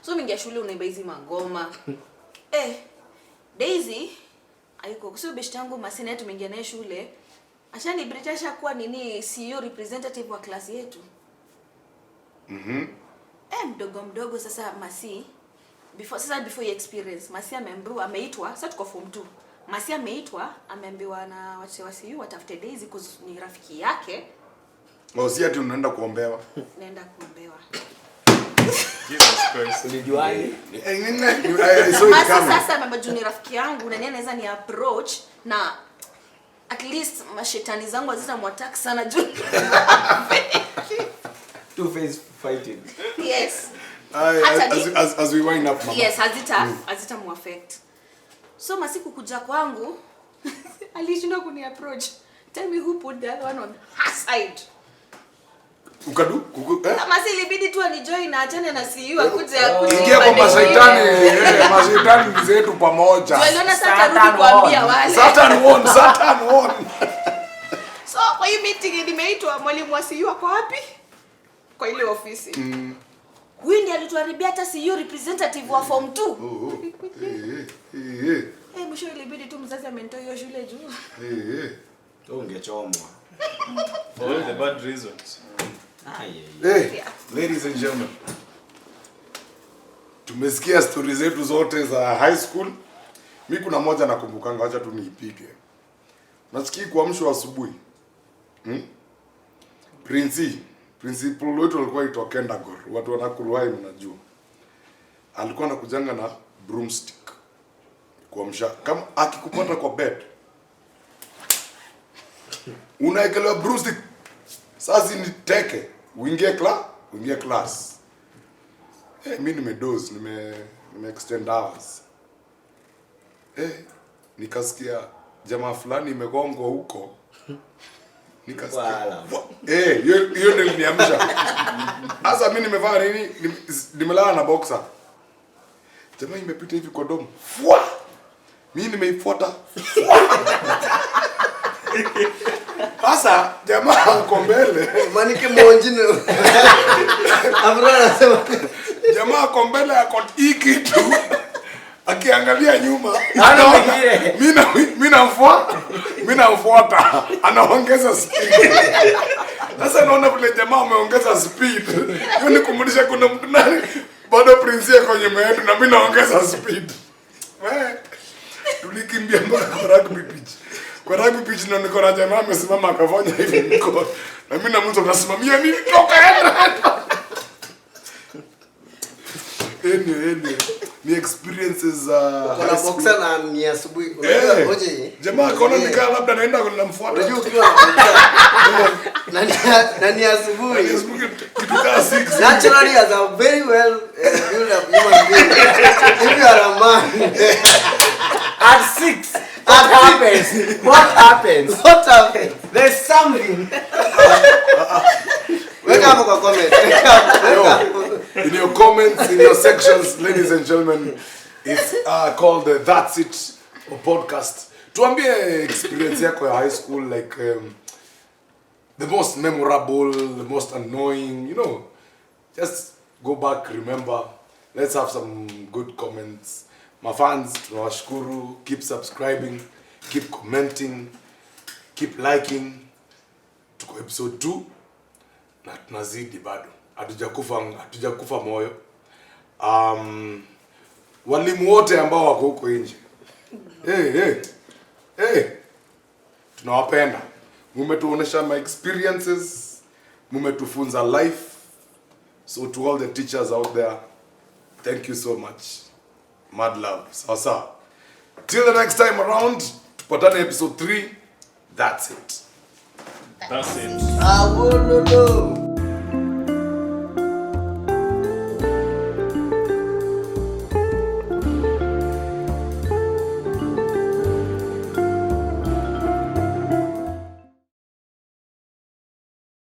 So umeingia shule unaimba hizi magoma. Daisy aiko sio best yangu Masina yetu tumeingia naye shule. Ashani British kuwa nini CEO representative wa class yetu. Mdogo sasa Masi before your experience Masi ameitwa sasa tuko form 2. Masi ameitwa ameambiwa na wasiwasi watafute Daisy ni rafiki yake. Si ati unaenda kuombewa. Naenda kuombewa. Jesus Christ. Ulijuaje? Sasa mama junior rafiki yangu na nani anaweza ni approach na at least mashetani zangu hazitamwattack sana juu. Two face fighting. Yes. As we wind up. Yes, hazitamuaffect. So masiku kuja kwangu alishindwa kuni approach. Tell me who put that one on her side. Ukadu? Kama si ilibidi tu anijoin na achane na CEO akuje. Ingia kwa mashaitani zetu pamoja. Tuliona sasa rudi kuambia wale. Satan won. So kwa hiyo meeting nimeitwa mwalimu wa CEO kwa wapi? Kwa ile ofisi. Huyu ndiye alituharibia hata CEO representative wa form 2. Mwisho ilibidi tu mzazi amenitoa hiyo shule juu. Ungechomwa. For all the bad reasons. Hey, ladies and gentlemen, tumesikia stories zetu zote za high school. Mimi kuna moja nakumbukanga, acha tu niipige. Nasikia kuamshwa asubuhi. Principal wetu alikuwa aitwa Kendagor. Watu wanakuruhai mnajua. Alikuwa anakujanga na broomstick. Kuamsha kama akikupata kwa bed. Unaekelewa broomstick. Sasa ni teke. Uingie class. Mimi nimedoze, nime extend hours. Nikasikia jamaa fulani imegongwa huko. Nikasikia. Hiyo ndio iliniamsha. Sasa mimi nimevaa nini? Nimelala na boxer. Jamaa imepita hivi kwa domo. Fwa! Mimi nimeifuata. Sasa jamaa ako mbele. Manike monjine. Abra anasema jamaa ako mbele ako hiki tu. Akiangalia nyuma, mimi namfuata. Anaongeza speed. Sasa naona vile jamaa ameongeza speed. Hiyo ni kumaanisha kuna mtu nani bado prince yako nyuma yetu na mimi naongeza speed. Tulikimbia mpaka kwa rugby pitch. Kwa rugby pitch na niko na jamaa amesimama akafanya hivi mkono. Na mimi na mtu tunasimamia nini toka enda. Anyway. Ni experiences kuna boxer na ni asubuhi. Unajua ngoje. Jamaa akaona nikaa labda naenda namfuata. Unajua ukiwa na boxer na ni asubuhi. Kitu kama 6. Naturally as a very well built up human being. If you are a man At 6. What happens? There's something. Weka hapo kwa comment. In your comments, in your sections, ladies and gentlemen, it's called That's It podcast. Tuambie experience yako ya high school, like the most memorable, the most annoying, you know. Just go back, remember. Let's have some good comments. My fans, tunawashukuru. Keep subscribing, keep commenting, keep liking. Tuko episode 2 na tunazidi bado. Hatujakufa moyo. Walimu wote ambao wako huko nje. Tunawapenda. Mumetuonesha my experiences, mumetufunza life. So to all the teachers out there, thank you so much. Mad love. Sawa. Till the next time around, tupatane episode 3. That's it. That's it. Ah, no.